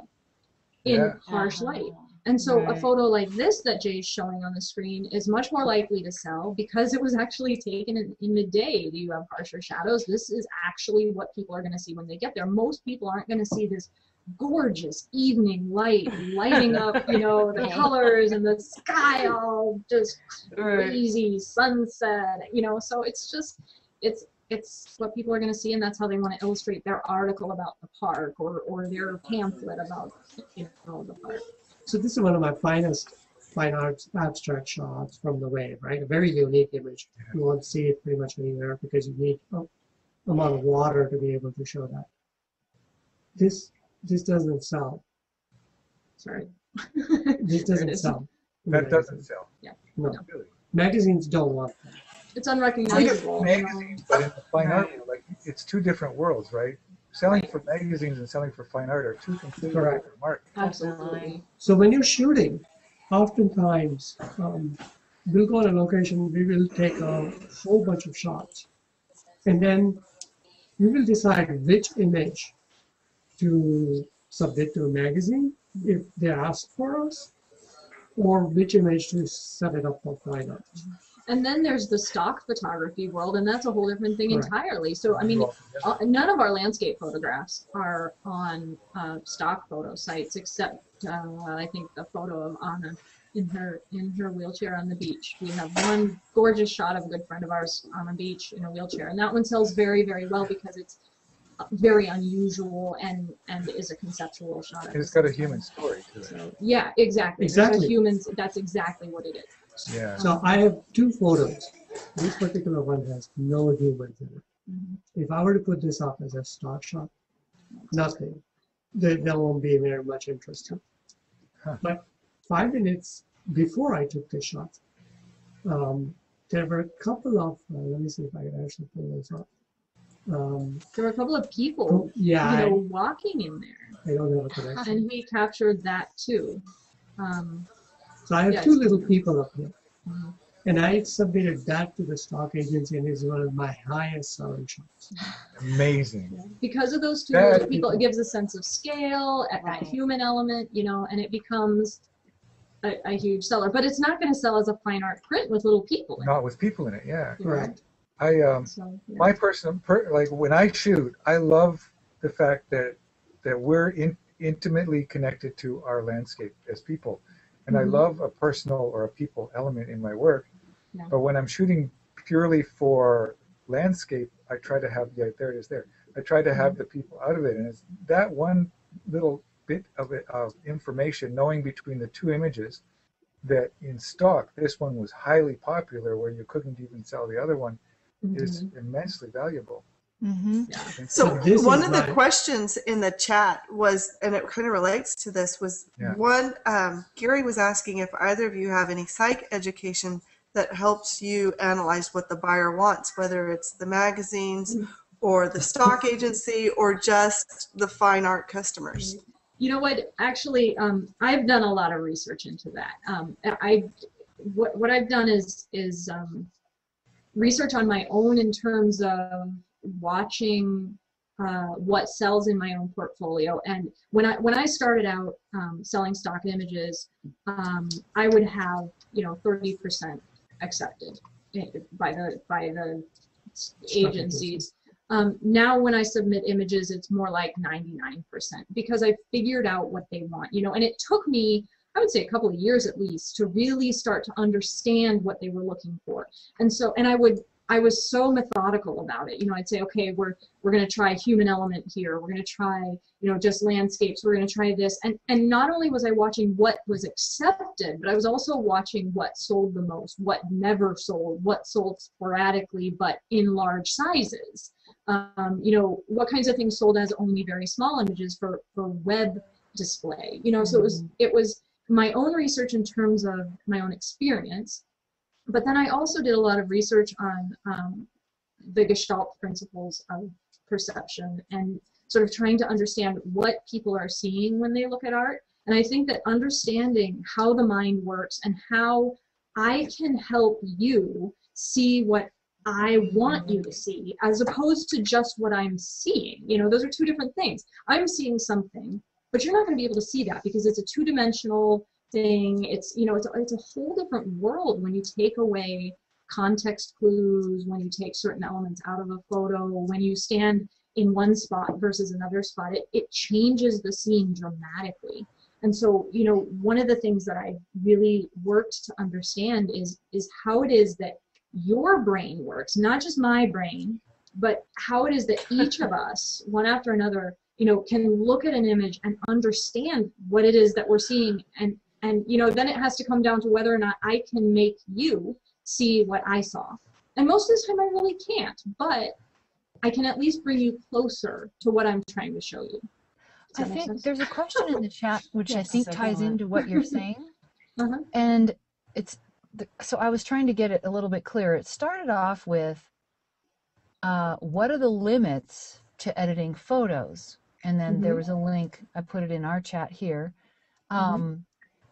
in harsh light. And so a photo like this that Jay's showing on the screen is much more likely to sell because it was actually taken in midday. You have harsher shadows. This is actually what people are going to see when they get there. Most people aren't going to see this gorgeous evening light lighting up, you know, the colors and the sky all just crazy sunset, you know. So it's just, it's what people are going to see, and that's how they want to illustrate their article about the park or their pamphlet about, you know, the park. So this is one of my finest fine arts abstract shots from the wave, right? A very unique image. You won't see it pretty much anywhere because you need a amount of water to be able to show that. This doesn't sell. Sorry. This doesn't sell. That doesn't sell. Yeah. No. Really. Magazines don't want that. It's unrecognizable. Magazines, but in the fine art, like it's two different worlds, right? Selling for magazines and selling for fine art are two completely different markets. Absolutely. So when you're shooting, oftentimes we'll go on a location, we will take a whole bunch of shots, and then we will decide which image to submit to a magazine if they ask for us, or which image to set it up for fine art. And then there's the stock photography world, and that's a whole different thing entirely. So, I mean, none of our landscape photographs are on stock photo sites, except I think the photo of Anna in her wheelchair on the beach. We have one gorgeous shot of a good friend of ours on a beach in a wheelchair, and that one sells very, very well because it's very unusual and is a conceptual shot. It's got a human story to it. So, yeah, exactly. Exactly. Humans, that's exactly what it is. Yeah. So I have two photos. This particular one has no humans in it. If I were to put this up as a stock shot, nothing. There won't be very much interest. But 5 minutes before I took this shot, there were a couple of, let me see if I can actually pull this up. There were a couple of people, walking in there. I don't have a connection. And we captured that too. So I have two little people up here. And I submitted that to the stock agency, and it's one of my highest selling shots. Amazing. Because of those two little people, it gives a sense of scale, that human element, you know, and it becomes a huge seller. But it's not going to sell as a fine art print with little people in it. Not with people in it, yeah. Correct. My personal, like when I shoot, I love the fact that we're intimately connected to our landscape as people. And I love a personal or a people element in my work. Yeah. But when I'm shooting purely for landscape, I try to have, there it is there. I try to have the people out of it. And it's that one little bit of information, knowing between the two images that in stock, this one was highly popular where you couldn't even sell the other one, is immensely valuable. So one of the questions in the chat was, and it kind of relates to this, was one, Gary was asking if either of you have any psych education that helps you analyze what the buyer wants, whether it's the magazines or the stock agency or just the fine art customers. You know what, actually, I've done a lot of research into that. What I've done is research on my own in terms of watching what sells in my own portfolio. And when I started out selling stock images, I would have 30% accepted by the agencies. Now when I submit images, it's more like 99% because I figured out what they want, and it took me, I would say, a couple of years at least to really start to understand what they were looking for. And so, and I I was so methodical about it. You know, I'd say, okay, we're going to try human element here. We're going to try, you know, just landscapes. We're going to try this. And not only was I watching what was accepted, but I was also watching what sold the most, what never sold, what sold sporadically, but in large sizes. You know, what kinds of things sold as only very small images for web display. You know, so it was my own research in terms of my own experience. But then I also did a lot of research on the Gestalt principles of perception and sort of trying to understand what people are seeing when they look at art. And I think that understanding how the mind works and how I can help you see what I want you to see as opposed to just what I'm seeing. You know, those are two different things. I'm seeing something, but you're not going to be able to see that because it's a two-dimensional thing. It's, you know, it's a whole different world when you take away context clues, when you take certain elements out of a photo, when you stand in one spot versus another spot, it changes the scene dramatically. And so, you know, one of the things that I really worked to understand is how it is that your brain works, not just my brain, but how it is that each of us, one after another, you know, can look at an image and understand what it is that we're seeing. And you know, then it has to come down to whether or not I can make you see what I saw. And most of the time I really can't, but I can at least bring you closer to what I'm trying to show you. I think there's a question in the chat which I think ties into what you're saying. Uh-huh. And it's, so I was trying to get it a little bit clearer. It started off with, what are the limits to editing photos? And then there was a link, I put it in our chat here.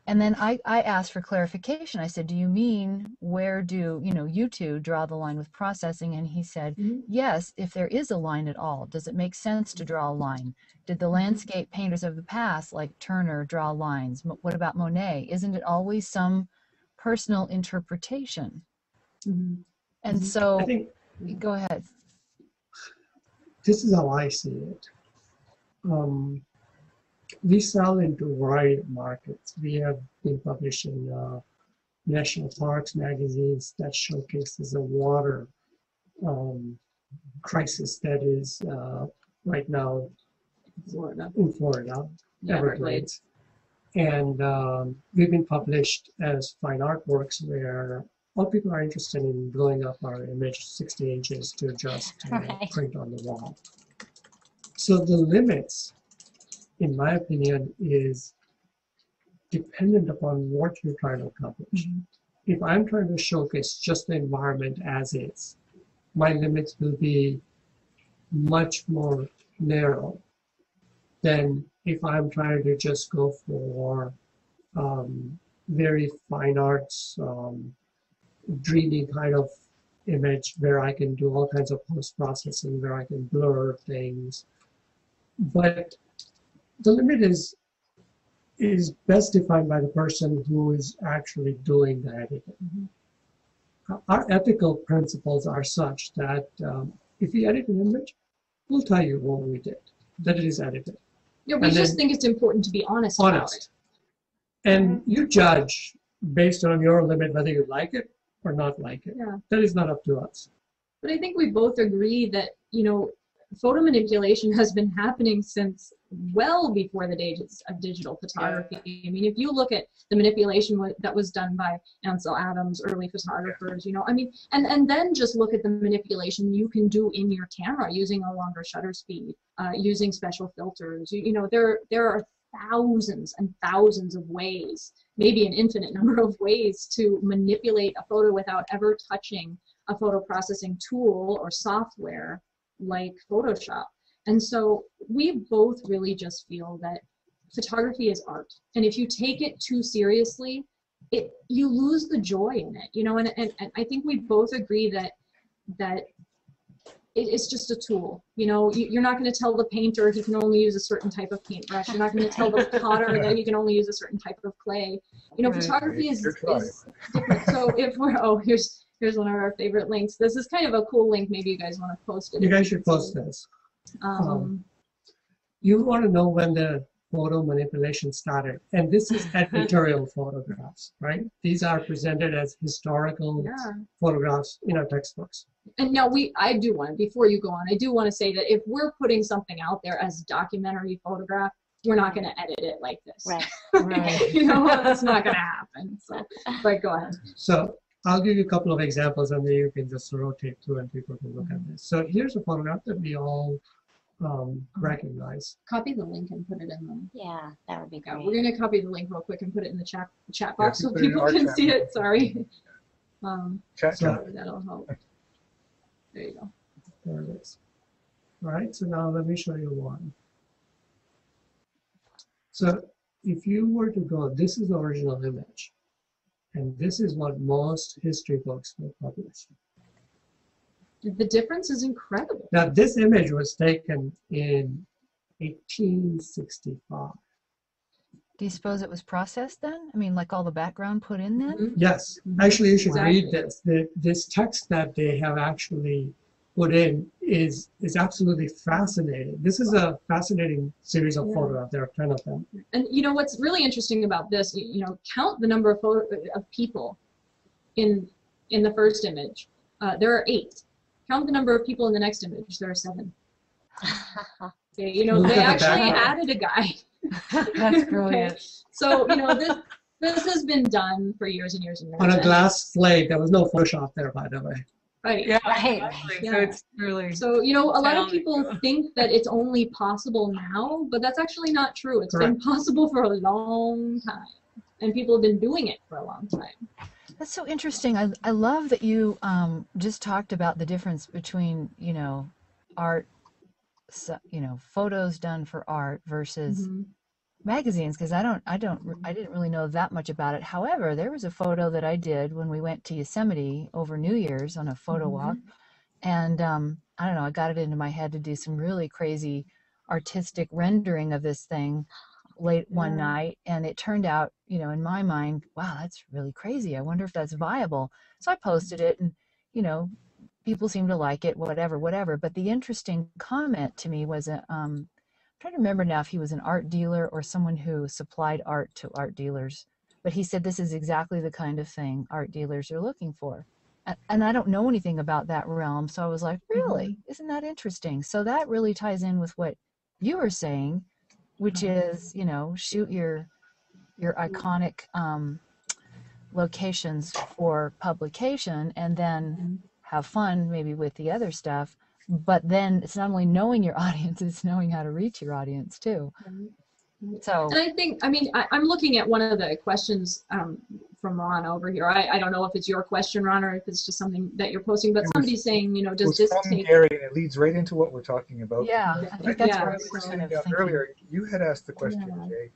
And then I asked for clarification. I said, do you mean where do, you know, you two draw the line with processing? And he said, yes, if there is a line at all. Does it make sense to draw a line? Did the landscape painters of the past, like Turner, draw lines? What about Monet? Isn't it always some personal interpretation? And so, I think, go ahead. this is how I see it. We sell into a variety of markets. We have been publishing national parks magazines that showcases a water crisis that is right now in Florida, Everglades. And we've been published as fine artworks where all people are interested in blowing up our image 60 inches to just print on the wall. So the limits, in my opinion, is dependent upon what you're trying to accomplish. If I'm trying to showcase just the environment as is, my limits will be much more narrow than if I'm trying to just go for very fine arts, dreamy kind of image where I can do all kinds of post-processing, where I can blur things. But the limit is best defined by the person who is actually doing the editing. Our ethical principles are such that if we edit an image, we'll tell you what we did, that it is edited. Yeah, we just think it's important to be honest about it. And you judge based on your limit whether you like it or not like it. Yeah. That is not up to us. But I think we both agree that, you know, photo manipulation has been happening since well before the days of digital photography. I mean, if you look at the manipulation that was done by Ansel Adams, early photographers, you know, I mean, and then just look at the manipulation you can do in your camera using a longer shutter speed, using special filters. You know, there are thousands and thousands of ways, maybe an infinite number of ways to manipulate a photo without ever touching a photo processing tool or software like Photoshop. And so we both really just feel that photography is art. And if you take it too seriously, you lose the joy in it, you know, and I think we both agree that it's just a tool. You know, you're not going to tell the painter he can only use a certain type of paintbrush. You're not going to tell the potter that he can only use a certain type of clay. You know, photography is different. So if we're, here's one of our favorite links. This is kind of a cool link. Maybe you guys want to post it. You guys should post this. You want to know when the photo manipulation started. And this is editorial photographs, right? These are presented as historical photographs in our textbooks. And now I do want, before you go on, I do want to say that if we're putting something out there as documentary photograph, we're not going to edit it like this. Right. Right. You know, that's not going to happen. So, but go ahead. So I'll give you a couple of examples and then you can just rotate through and people can look at this. So here's a photograph that we all recognize. Copy the link and put it in the. Yeah, that would be Yeah, great. we're going to copy the link real quick and put it in the chat box so put it in people our can chat see box. it. Sorry. Chat. That'll help. There you go. There it is. All right, so now let me show you one. So if you were to go, this is the original image. And this is what most history books will publish. The difference is incredible. Now, this image was taken in 1865. Do you suppose it was processed then? I mean, like all the background put in then? Mhm. Yes, actually, you should Exactly. read this. This text that they have actually put in is absolutely fascinating. This is a fascinating series of photographs. There are 10 of them. And you know what's really interesting about this? You know, count the number of people in the first image. There are 8. Count the number of people in the next image. There are 7. Okay, you know, Look they at the actually background. added a guy. That's brilliant. Okay. So you know this has been done for years and years and years. On a And- glass slate, there was no Photoshop there, by the way. Right. Yeah, Right. exactly. Yeah. So it's really So, you know, a lot of Sounding people good. think that it's only possible now, but that's actually not true. It's been possible for a long time. And people have been doing it for a long time. That's so interesting. I love that you just talked about the difference between, you know, art, so, you know, photos done for art versus Mhm. magazines, because I didn't really know that much about it. However, there was a photo that I did when we went to Yosemite over New Year's on a photo walk, and I don't know, I got it into my head to do some really crazy artistic rendering of this thing late one night, and it turned out, you know, in my mind, wow, that's really crazy. I wonder if that's viable. So I posted it, and you know, people seem to like it, whatever. But the interesting comment to me was I'm trying to remember now if he was an art dealer or someone who supplied art to art dealers. But he said this is exactly the kind of thing art dealers are looking for. And I don't know anything about that realm, so I was like, really? Isn't that interesting? So that really ties in with what you were saying, which is, you know, shoot your iconic locations for publication and then have fun maybe with the other stuff. But then it's not only knowing your audience, it's knowing how to reach your audience too. So, And I think, I mean, I'm looking at one of the questions from Ron over here. I don't know if it's your question, Ron, or if it's just something that you're posting, but somebody's saying, you know, It does was this from take... Gary, and it leads right into what we're talking about. yeah, I think that's Yeah. what I was kind of thinking. Earlier, you had asked the question, Yeah. Jay,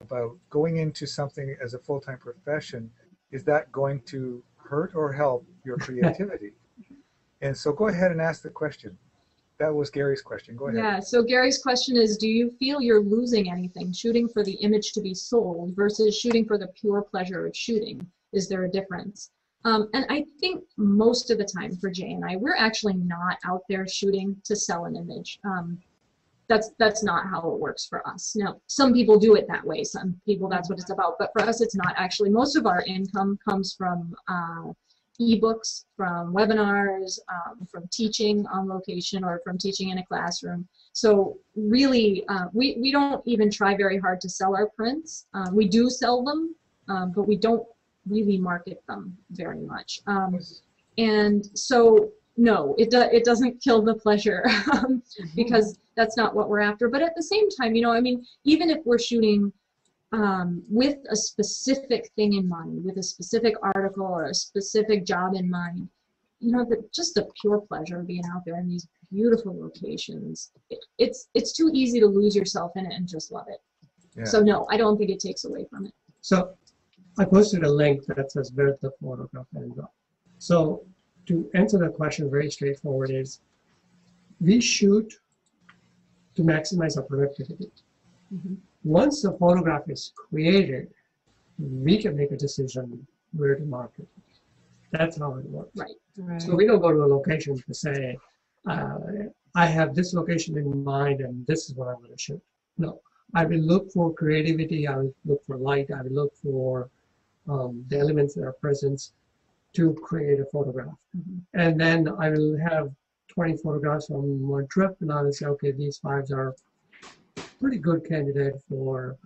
about going into something as a full-time profession. Is that going to hurt or help your creativity? And so go ahead and ask the question. That was Gary's question. Go ahead. Yeah, so Gary's question is, do you feel you're losing anything shooting for the image to be sold versus shooting for the pure pleasure of shooting? Is there a difference? And I think most of the time for Jay and I, we're actually not out there shooting to sell an image. That's not how it works for us. Now, some people do it that way. Some people, that's what it's about. But for us, it's not actually. Most of our income comes from ebooks, from webinars, from teaching on location, or from teaching in a classroom. So really, we don't even try very hard to sell our prints. We do sell them, but we don't really market them very much. And so, no, it doesn't kill the pleasure because that's not what we're after. But at the same time, you know, I mean, even if we're shooting with a specific thing in mind, with a specific article or a specific job in mind, you know, just the pure pleasure of being out there in these beautiful locations, it's too easy to lose yourself in it and just love it. Yeah. So no, I don't think it takes away from it. So I posted a link that says where's the photograph ends up. So to answer the question very straightforward is we shoot to maximize our productivity. Once the photograph is created, we can make a decision where to market it. That's how it works. Right. So we don't go to a location to say, I have this location in mind and this is what I'm going to shoot. No, I will look for creativity, I will look for light, I will look for the elements that are present to create a photograph. And then I will have 20 photographs on one trip, and I will say, okay, these 5 are pretty good candidate for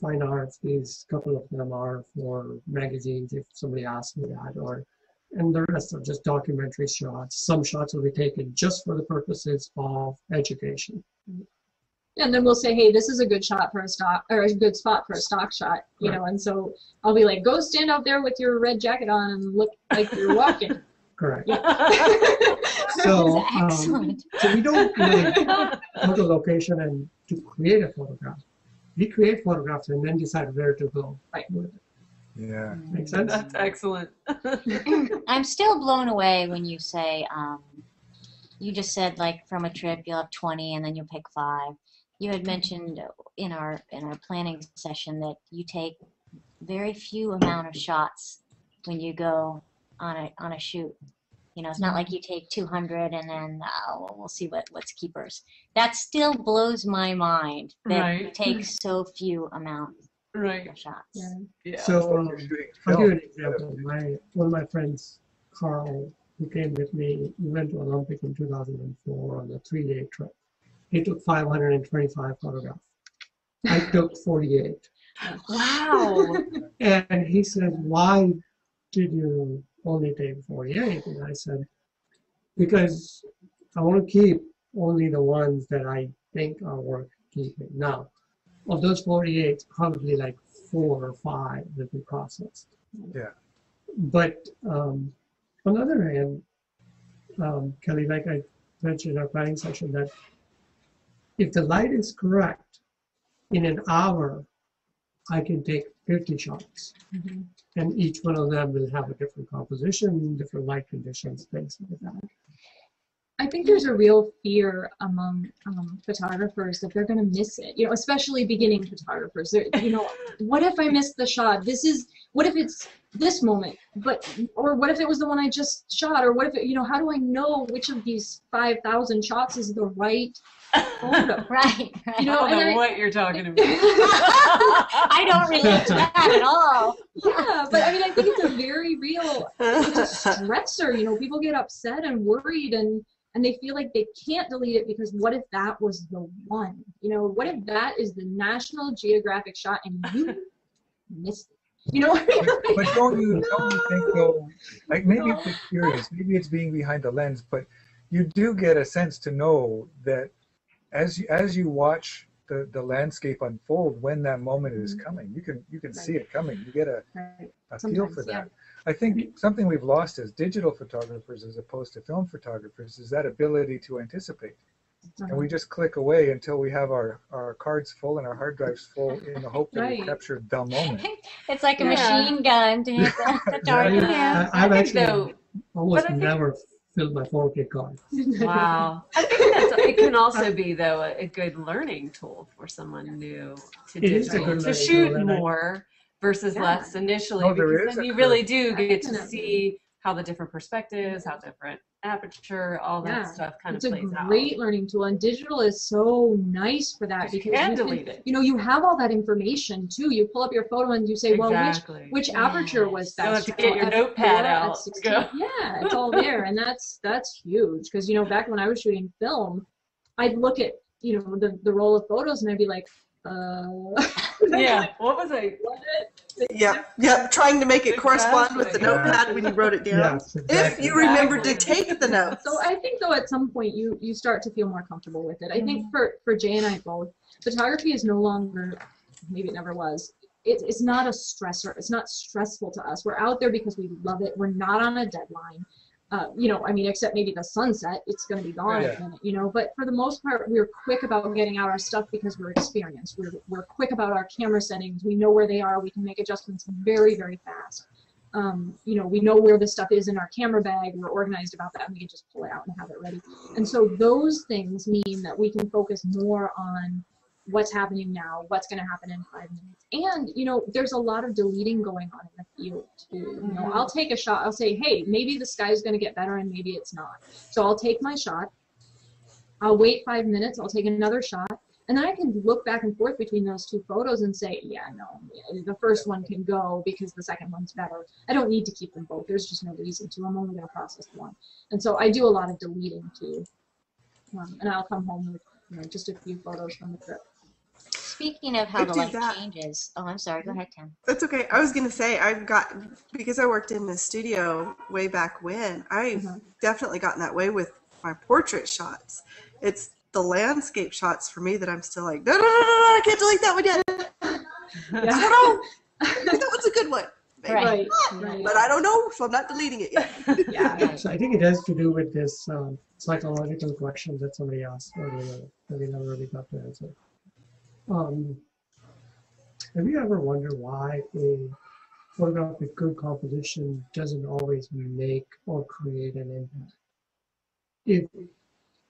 fine arts. These couple of them are for magazines, if somebody asks me that, and the rest are just documentary shots. Some shots will be taken just for the purposes of education. And then we'll say, hey, this is a good shot for a stock, or a good spot for a stock shot, you know, and so I'll be like, go stand out there with your red jacket on and look like you're walking. Correct. Yeah. So, excellent. so we don't really go to a location and to create a photograph. We create photographs and then decide where to go. Right. With it. Yeah. Make sense? That's excellent. I'm still blown away when you say, you just said like from a trip you'll have 20 and then you'll pick 5. You had mentioned in our planning session that you take very few amount of shots when you go on a shoot. You know, it's not like you take 200 and then we'll see what's keepers. That still blows my mind that you take so few amount of shots. Yeah. So You're shooting I'll give you film. an example. One of my friends, Carl, who came with me, we went to Olympic in 2004 on a 3-day trip. He took 525 photographs. I took 48. Wow. And he said, why did you only take 48? And I said, because I want to keep only the ones that I think are worth keeping. Now, of those 48, probably like 4 or 5 will be processed. Yeah. But on the other hand, Kelly, like I mentioned in our planning session, that if the light is correct, in an hour, I can take 50 shots. And each one of them will have a different composition, different light conditions, things like that. I think there's a real fear among photographers that they're going to miss it, you know, especially beginning photographers. You know, what if I missed the shot? What if it's this moment, or what if it was the one I just shot, or what if you know, how do I know which of these 5,000 shots is the right photo? Right. You know, I don't know what you're talking about. I don't relate to that at all. Yeah, but I mean, I think it's a very real, it's a stressor, you know, people get upset and worried and they feel like they can't delete it because what if that was the one? You know, what if that is the National Geographic shot and you missed it? You know? But don't you think though, like maybe it's experience, maybe it's being behind the lens, but you do get a sense to know that as you watch the landscape unfold, when that moment is coming, you can see it coming. You get a feel for that. Yeah. I think something we've lost as digital photographers as opposed to film photographers is that ability to anticipate. And we just click away until we have our cards full and our hard drives full in the hope that we captured the moment. It's like a machine gun to hit the target. I've I think actually though, almost never filled my 4K card. wow. I think it can also be though a good learning tool for someone new to It is a digital good to learning shoot tool, and more versus less initially, No, there because is then a you really curve. do get to see how the different perspectives, how different aperture, all that stuff kind It's of a plays out. great learning tool, and digital is so nice for that because can you delete it. You know, you have all that information too. You pull up your photo and you say, Exactly. well, which aperture was You don't best? have to get your At notepad 4, out. at 16? Yeah, it's all there, and that's huge because you know, back when I was shooting film, I'd look at the roll of photos and I'd be like, yeah. What was I? Yep. Trying to make it correspond with the Exactly. notepad when you wrote it down. Yes, If exactly. you remembered to take the notes. So I think though at some point you start to feel more comfortable with it. I think for Jay and I both, photography is no longer, maybe it never was, it's not a stressor. It's not stressful to us. We're out there because we love it. We're not on a deadline. I mean, except maybe the sunset, it's going to be gone in a minute, but for the most part, we're quick about getting out our stuff because we're experienced. We're quick about our camera settings. We know where they are. We can make adjustments very, very fast. We know where the stuff is in our camera bag. We're organized about that, and we can just pull it out and have it ready. And so those things mean that we can focus more on what's happening now, what's going to happen in 5 minutes. And, there's a lot of deleting going on in the field too. I'll take a shot. I'll say, hey, maybe the sky's going to get better and maybe it's not. So I'll take my shot. I'll wait 5 minutes. I'll take another shot. And then I can look back and forth between those two photos and say, yeah, no, the first one can go because the second one's better. I don't need to keep them both. There's just no reason to. I'm only going to process one. And so I do a lot of deleting too. And I'll come home with just a few photos from the trip. Speaking of how I the do light that. changes. Oh, I'm sorry. Go ahead, Tim. That's okay. I was going to say, because I worked in the studio way back when, I've definitely gotten that way with my portrait shots. It's the landscape shots for me that I'm still like, no, I can't delete that one yet. Yeah. No, that one's a good one. Right. But I don't know, so I'm not deleting it yet. Yeah. So I think it has to do with this psychological question that somebody asked earlier that we never really got to answer. Have you ever wondered why a photograph with good composition doesn't always make or create an impact?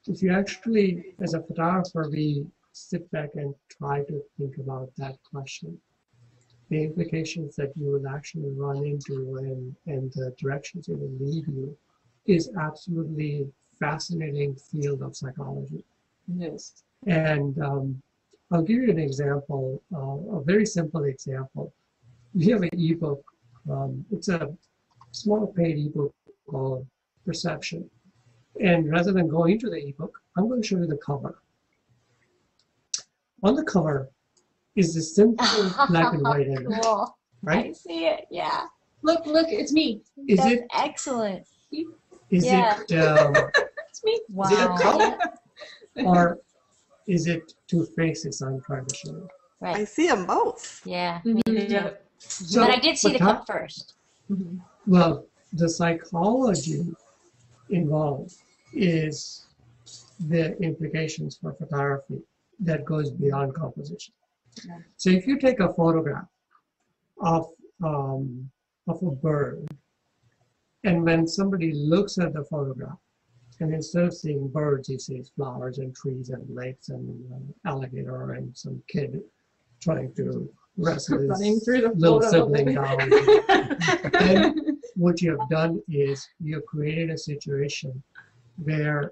If you actually, as a photographer, we sit back and try to think about that question, the implications that you will actually run into and the directions it will lead you is absolutely fascinating field of psychology. Yes. And I'll give you an example, a very simple example. We have an ebook. It's a small paid ebook called Perception. And rather than going into the ebook, I'm going to show you the cover. On the cover is this simple black and white image, Cool. right? I see it. Yeah. Look, it's me. Is That's it? excellent. Is Yeah. it? It's me. Is it a Wow. cup, or is it two faces I'm trying to show you? Right. I see them both. Yeah. Mhm. Me too. Yeah. So, But I did see the how- cup first. Mhm. Well, the psychology involved is the implications for photography that goes beyond composition. Yeah. So if you take a photograph of a bird, and when somebody looks at the photograph, and instead of seeing birds, he sees flowers and trees and lakes and alligator and some kid trying to wrestle his Running through the little photo. sibling down. Then what you have done is you have created a situation where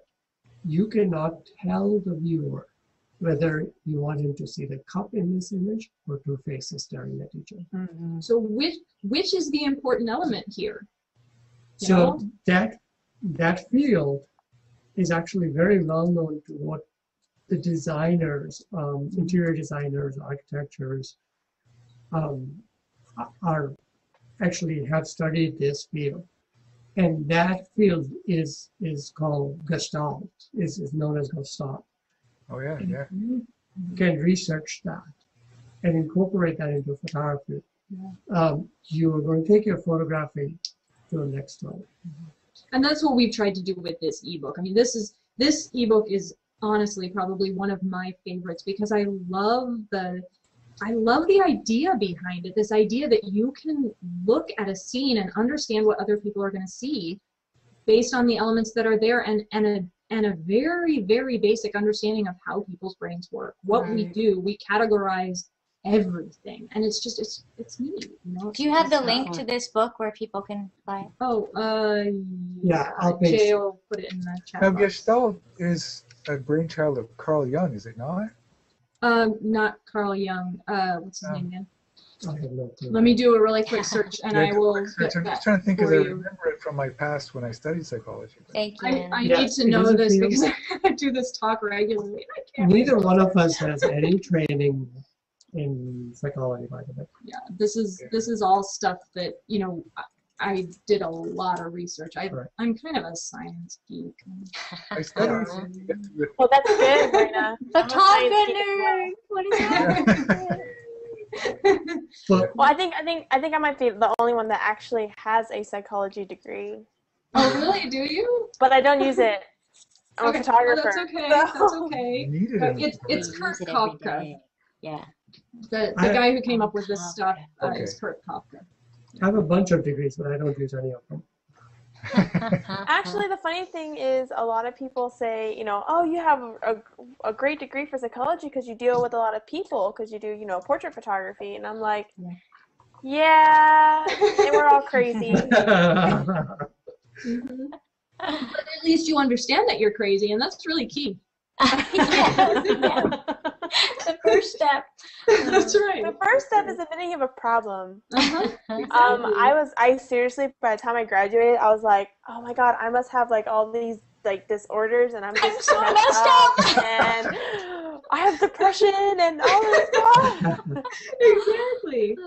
you cannot tell the viewer whether you want him to see the cup in this image or two faces staring at each other. So which is the important element here? You So know? that field is actually very well known to what the designers, interior designers, architectures, are actually have studied this field. And that field is called Gestalt, is known as Gestalt. Oh yeah. You can research that and incorporate that into photography. You are going to take your photography to the next level. And that's what we've tried to do with this ebook. I mean, this ebook is honestly probably one of my favorites because I love the idea behind it. This idea that you can look at a scene and understand what other people are going to see based on the elements that are there, and a very, very basic understanding of how people's brains work. What we do, we categorize everything, and it's just it's neat. You know? Do you have the link to this book where people can buy it? Oh, Yeah, I'll paste. Jay will put it in the chat Now, box. Gestalt is a brainchild of Carl Jung, is it not? Not Carl Jung. What's his name again? I have no clue. Let me do a really quick search, and I will I'm get just that trying to think because for I you. remember it from my past when I studied psychology. Thank you. I Yeah, need to it know is a this field. because I do this talk regularly. I can't Neither remember. one of us has any training in psychology, by the way. Yeah, this is all stuff that I did a lot of research. Right. I'm kind of a science geek. I studied to get through Well, that's good, Varina. Photographer nerd. What is that? But Well, I think I might be the only one that actually has a psychology degree, Oh, really? Do you? but I don't use it. I'm Okay, a photographer. well, that's okay. That's okay. Needed But it. it's We Kurt use it every Kopka. day. Yeah. The I- guy who came up with this stuff Okay. is Kurt Kopka. I have a bunch of degrees, but I don't use any of them. Actually, the funny thing is, a lot of people say, oh, you have a great degree for psychology because you deal with a lot of people because you do, portrait photography. And I'm like, yeah, and we're all crazy. Mhm. But at least you understand that you're crazy, and that's really key. Yes, yes. The first step. That's right. The first step is admitting you have a problem. Exactly. I seriously, by the time I graduated, I was like, oh my God, I must have like all these like disorders, and I'm just so messed up. and I have depression and all this stuff. Exactly.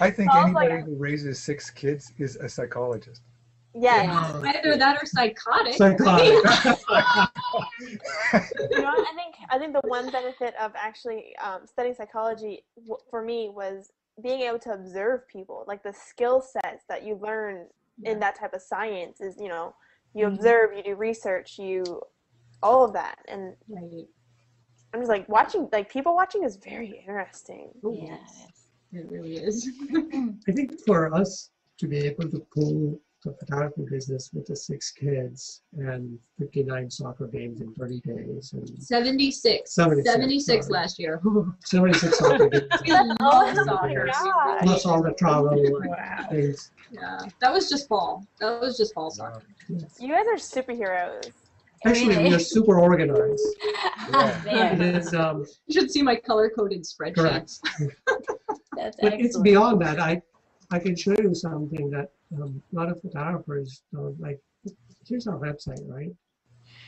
I think I was like- anybody who raises 6 kids is a psychologist. Yes. Yeah. Either that or psychotic. Psychotic. You know, I think the one benefit of actually studying psychology for me was being able to observe people. Like the skill sets that you learn in that type of science is, you know, you observe, you do research, all of that. And Right. I'm just like people watching is very interesting. Yeah. It really is. I think for us to be able to pull the photography business with the 6 kids and 59 soccer games in 30 days and 76. 76 last year. 76 soccer games. We love Oh soccer. my God. Plus all the travel Wow. things. Yeah, that was just fall. That was just fall soccer. You guys are superheroes. Actually, we are super organized. There. It is You should see my color-coded spreadsheets. correct. That's But it's excellent. beyond that. I can show you something that a lot of photographers don't like. Here's our website, right?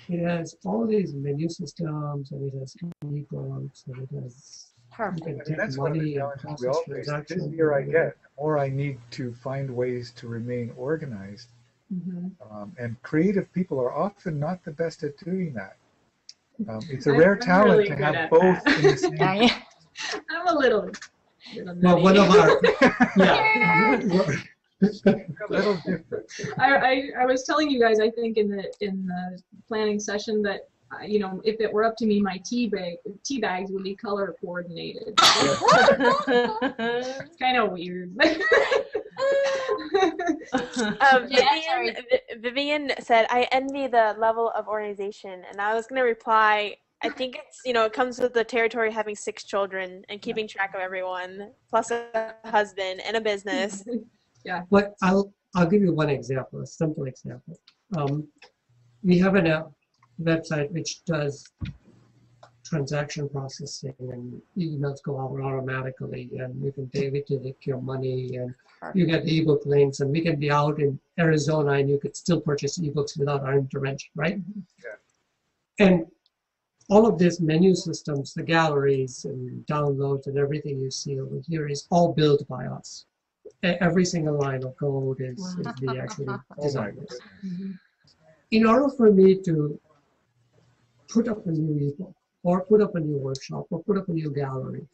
It has all these menu systems, and it has ebooks, and it has you Perfect. can And take that's one of the money and challenges we process all face. The transactions. busier I get, the more I need to find ways to remain organized. Mm-hmm. And creative people are often not the best at doing that. It's a I'm rare talent really to good have at both that. in the same. Are you? I'm a little Well, one of nutty. our yeah. A little different. I was telling you guys, I think in the planning session that you know, if it were up to me, my tea bags would be color coordinated. It's kind of weird. Vivian said, I envy the level of organization. And I was going to reply, I think it's, you know, it comes with the territory having 6 children and keeping track of everyone, plus a husband and a business. Yeah. But I'll give you one example, a simple example. We have a website which does transaction processing, and emails go out automatically, and you can pay with your money, and you get the ebook links, and we can be out in Arizona and you could still purchase ebooks without our intervention, right? Yeah. And all of these menu systems, the galleries and downloads and everything you see over here is all built by us. Every single line of code is the actual designers. In order for me to put up a new ebook or put up a new workshop or put up a new gallery,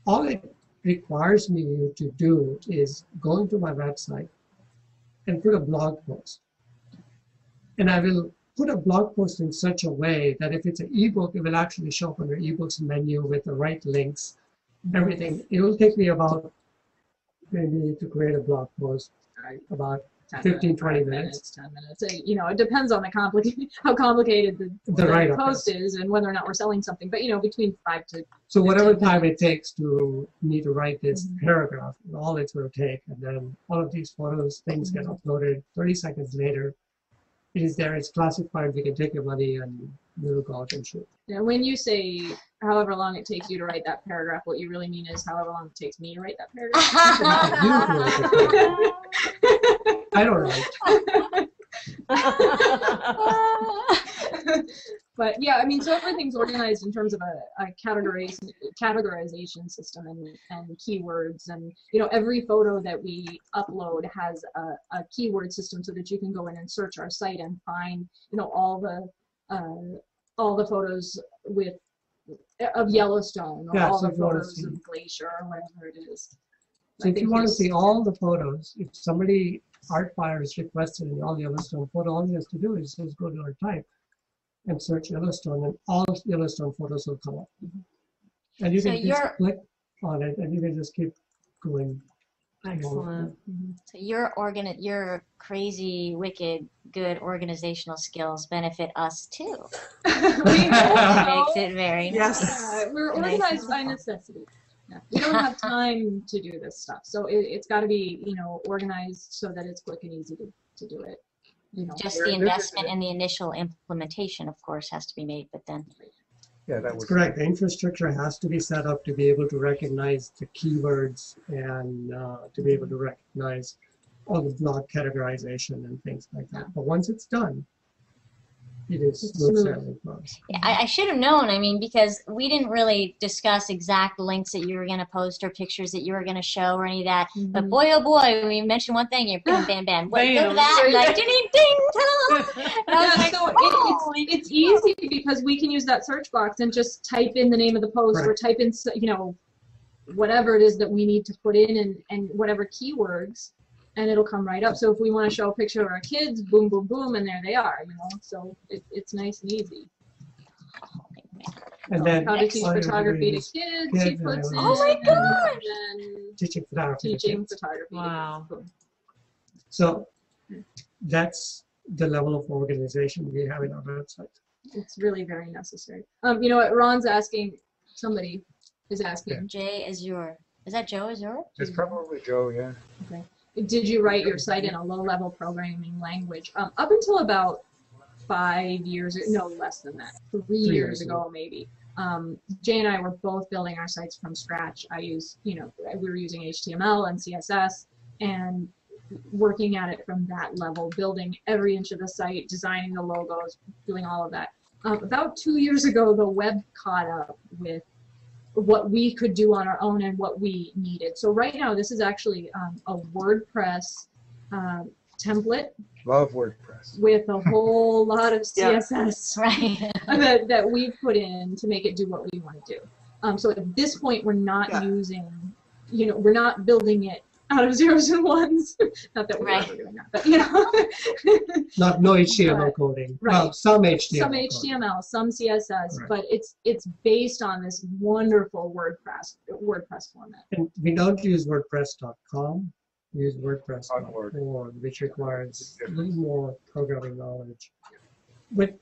all it requires me to do is go into my website and put a blog post. And I will put a blog post in such a way that if it's an ebook, it will actually show up on your ebooks menu with the right links, everything. It will take me about maybe to create a blog post about 15, 20 minutes. 10 minutes. You know, it depends on how complicated the write-up post is and whether or not we're selling something. But, you know, between 5 to So whatever time it takes to me to write this paragraph, all it's going to take, and then all of these photos, things get uploaded 30 seconds later. It is there, it's classified, we can take your money and we'll go out and shoot. Now, when you say however long it takes you to write that paragraph, what you really mean is however long it takes me to write that paragraph. I don't write. But yeah, I mean, so everything's organized in terms of a categorization system and keywords, and you know, every photo that we upload has a keyword system so that you can go in and search our site and find, you know, all the photos of Yellowstone or all the photos of Glacier or whatever it is. So if you want to see all the photos, if somebody art buyer is requested an all Yellowstone photo, all he has to do is just go to our type and search Yellowstone, and all Yellowstone photos will come up. And you can just click on it, and you can just keep going. Excellent. So your crazy, wicked, good organizational skills benefit us too. Makes it very nice. We're organized by necessity. Yeah. We don't have time to do this stuff, so it's got to be, you know, organized so that it's quick and easy to do it. You know, just the investment and the initial implementation, of course, has to be made, but then Yeah, that That's was correct. The infrastructure has to be set up to be able to recognize the keywords and to be able to recognize all the blog categorization and things like that. But once it's done, it is smooth sailing for us. Yeah, I should have known, I mean, because we didn't really discuss exact links that you were going to post or pictures that you were going to show or any of that. But boy, oh boy, when you mentioned one thing, you're bam, bam, bam. What, go to that, and like, ding, ding, ding, ta-da! And I was like, so oh. it's easy because we can use that search box and just type in the name of the post or type in, you know, whatever it is that we need to put in and whatever keywords, and it'll come right up. So if we want to show a picture of our kids, boom, boom, boom, and there they are, you know. So it's nice and easy. And then how to teach photography to kids, he puts in. Oh my gosh! And then teaching photography. Teaching photography. Wow. So that's the level of organization we have in our website. It's really very necessary. You know what? Ron's asking. Somebody is asking. Jay is that Joe is your? It's probably Joe, yeah. Okay. Did you write your site in a low-level programming language? Up until about 5 years, no less than that, 3 years ago maybe. Jay and I were both building our sites from scratch. We were using HTML and CSS and working at it from that level, building every inch of the site, designing the logos, doing all of that. About 2 years ago, the web caught up with what we could do on our own and what we needed. So right now, this is actually a WordPress template. Love WordPress. With a whole lot of CSS right. that we've put in to make it do what we want to do. So at this point, we're not using, we're not building it out of zeros and ones. Not that we're ever doing that, but no HTML coding. Right. Well, some HTML. Some HTML, some CSS, but it's based on this wonderful WordPress format. And we don't use WordPress.com. We use WordPress.org, which requires a little more programming knowledge. But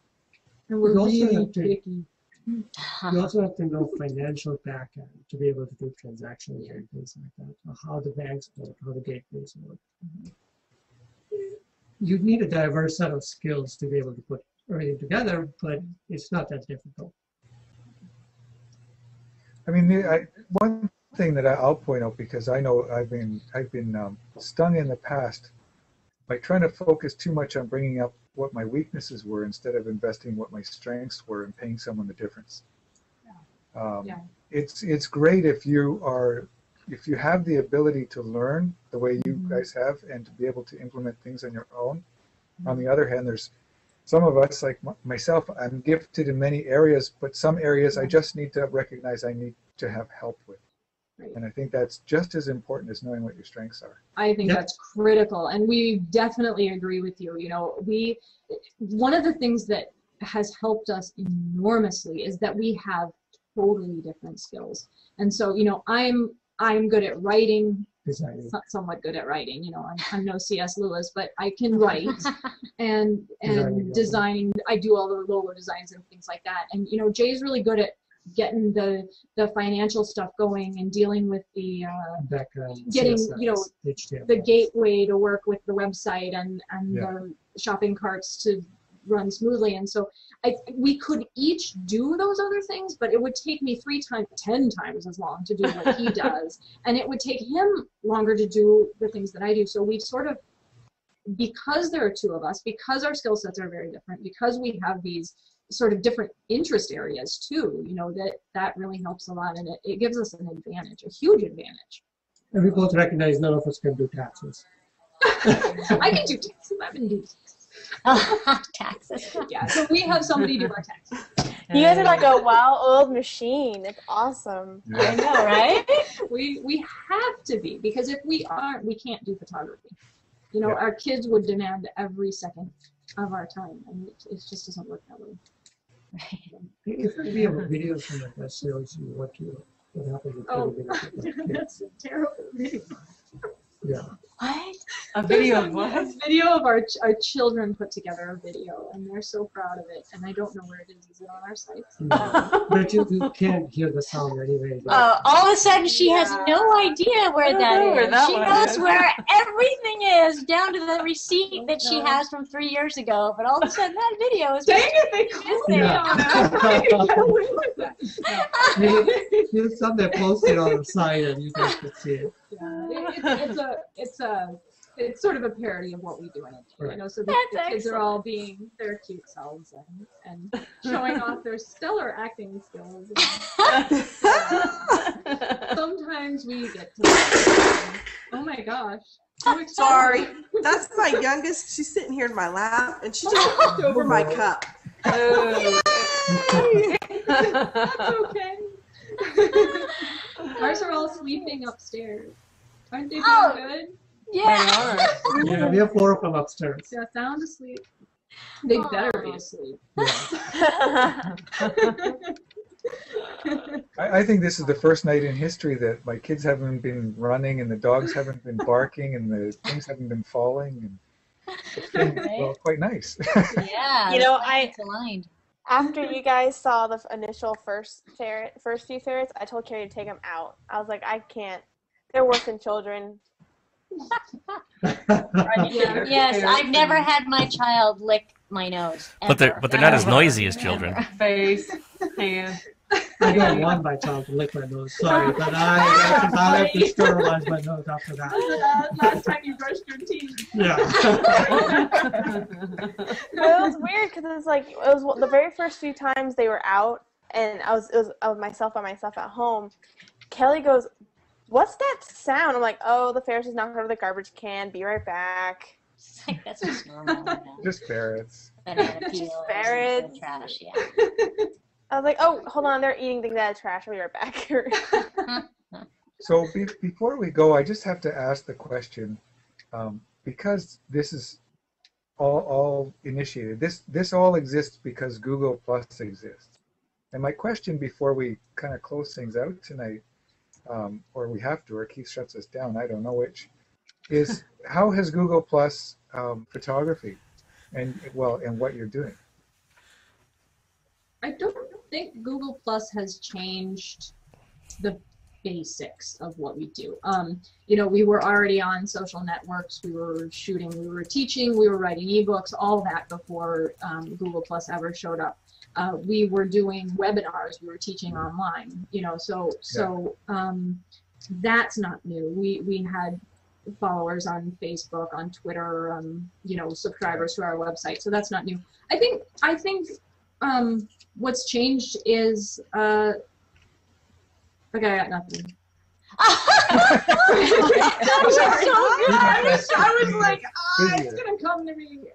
and we're really picky. You also have to know financial backend to be able to do transactions and things like that, or how the banks work, how the gateways work. You need a diverse set of skills to be able to put everything together, but it's not that difficult. I mean, one thing that I'll point out, because I know I've been stung in the past by trying to focus too much on bringing up what my weaknesses were instead of investing what my strengths were and paying someone the difference. It's great if you have the ability to learn the way you guys have and to be able to implement things on your own. On the other hand, there's some of us, like myself, I'm gifted in many areas, but some areas I just need to recognize I need to have help with. Right. And I think that's just as important as knowing what your strengths are. I think that's critical, and we definitely agree with you. One of the things that has helped us enormously is that we have totally different skills. And so, I'm good at writing, somewhat good at writing. I'm no C.S. Lewis, but I can write and designing. I do all the logo designs and things like that. And Jay's really good at getting the financial stuff going and dealing with the getting CSS, the gateway to work with the website and the shopping carts to run smoothly. And so we could each do those other things, but it would take me 10 times as long to do what he does, and it would take him longer to do the things that I do. So we've sort of, because there are two of us, because our skill sets are very different, because we have these sort of different interest areas too, that really helps a lot, and it gives us an advantage, a huge advantage. And we both recognize none of us can do taxes. I can do taxes. I've been doing taxes. Yeah, so we have somebody do our taxes. You guys are like a well-oiled machine. It's awesome. Yeah. I know, right? We have to be, because if we aren't, we can't do photography. Our kids would demand every second of our time, and it just doesn't work that way. If we have a video from like that shows you what happened with 30 minutes. That's a terrible video. Yeah. What? A video of A what? video of our children put together a video, and they're so proud of it. And I don't know where it is. Is it on our site? No. But you can't hear the sound anyway. All of a sudden, she has no idea where that know is. where that She one knows is. where everything is, down to the receipt that she has from 3 years ago. But all of a sudden, that video is Dang it! They called me Yeah. on it. You someday post it on the site and you guys can see it. It's sort of a parody of what we do in it. Right. You know, so the kids are all being their cute selves and showing off their stellar acting skills. Sometimes we get to oh my gosh. So excited. Sorry, that's my youngest. She's sitting here in my lap, and she just knocked over my cup. Oh. That's okay. Ours are all sleeping upstairs. Aren't they doing good? Yeah. Yeah, we have 4 of them upstairs. Yeah, sound asleep. They better be asleep. I think this is the first night in history that my kids haven't been running and the dogs haven't been barking and the things haven't been falling. And it's been well, quite nice. Yeah. You know, it's aligned. After you guys saw the initial first few ferrets, I told Kerry to take them out. I was like, I can't. They're worse than children. Yes, I've never had my child lick my nose. But they're not as noisy as children. Face, hand. I don't want my child to lick my nose, sorry, but I have to sterilize my nose after that. Last time you brushed your teeth. Yeah. Well, it was weird because it was the very first few times they were out, and I was myself by myself at home. Kelly goes, "What's that sound?" I'm like, "Oh, the ferrets just knocked over the garbage can. Be right back." It's like, that's just normal. Just ferrets. Just ferrets. Trash, yeah. I was like, "Oh, hold on, they're eating things out of trash. I'll be right back." So before we go, I just have to ask the question, because this is all initiated. This all exists because Google Plus exists. And my question before we kind of close things out tonight, or we have to, or Keith shuts us down, I don't know which, is how has Google Plus photography and what you're doing? I don't think Google Plus has changed the basics of what we do. You know, we were already on social networks, we were shooting, we were teaching, we were writing ebooks, all that before Google Plus ever showed up. We were doing webinars, we were teaching online, you know, so that's not new. We had followers on Facebook, on Twitter, you know, subscribers to our website, so that's not new. I think what's changed is okay, I got nothing. I was like, it's gonna come to me.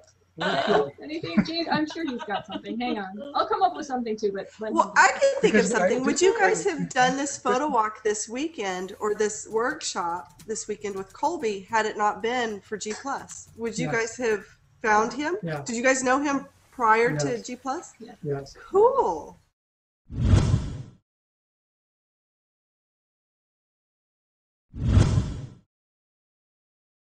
Anything, Jade? I'm sure he's got something. Hang on, I'll come up with something too. But Well, I can think of something. Would you guys have done this photo walk this weekend or this workshop this weekend with Colby had it not been for G+? Would you guys have found him? Yeah. Did you guys know him prior to Yes. G+? Yes. Cool.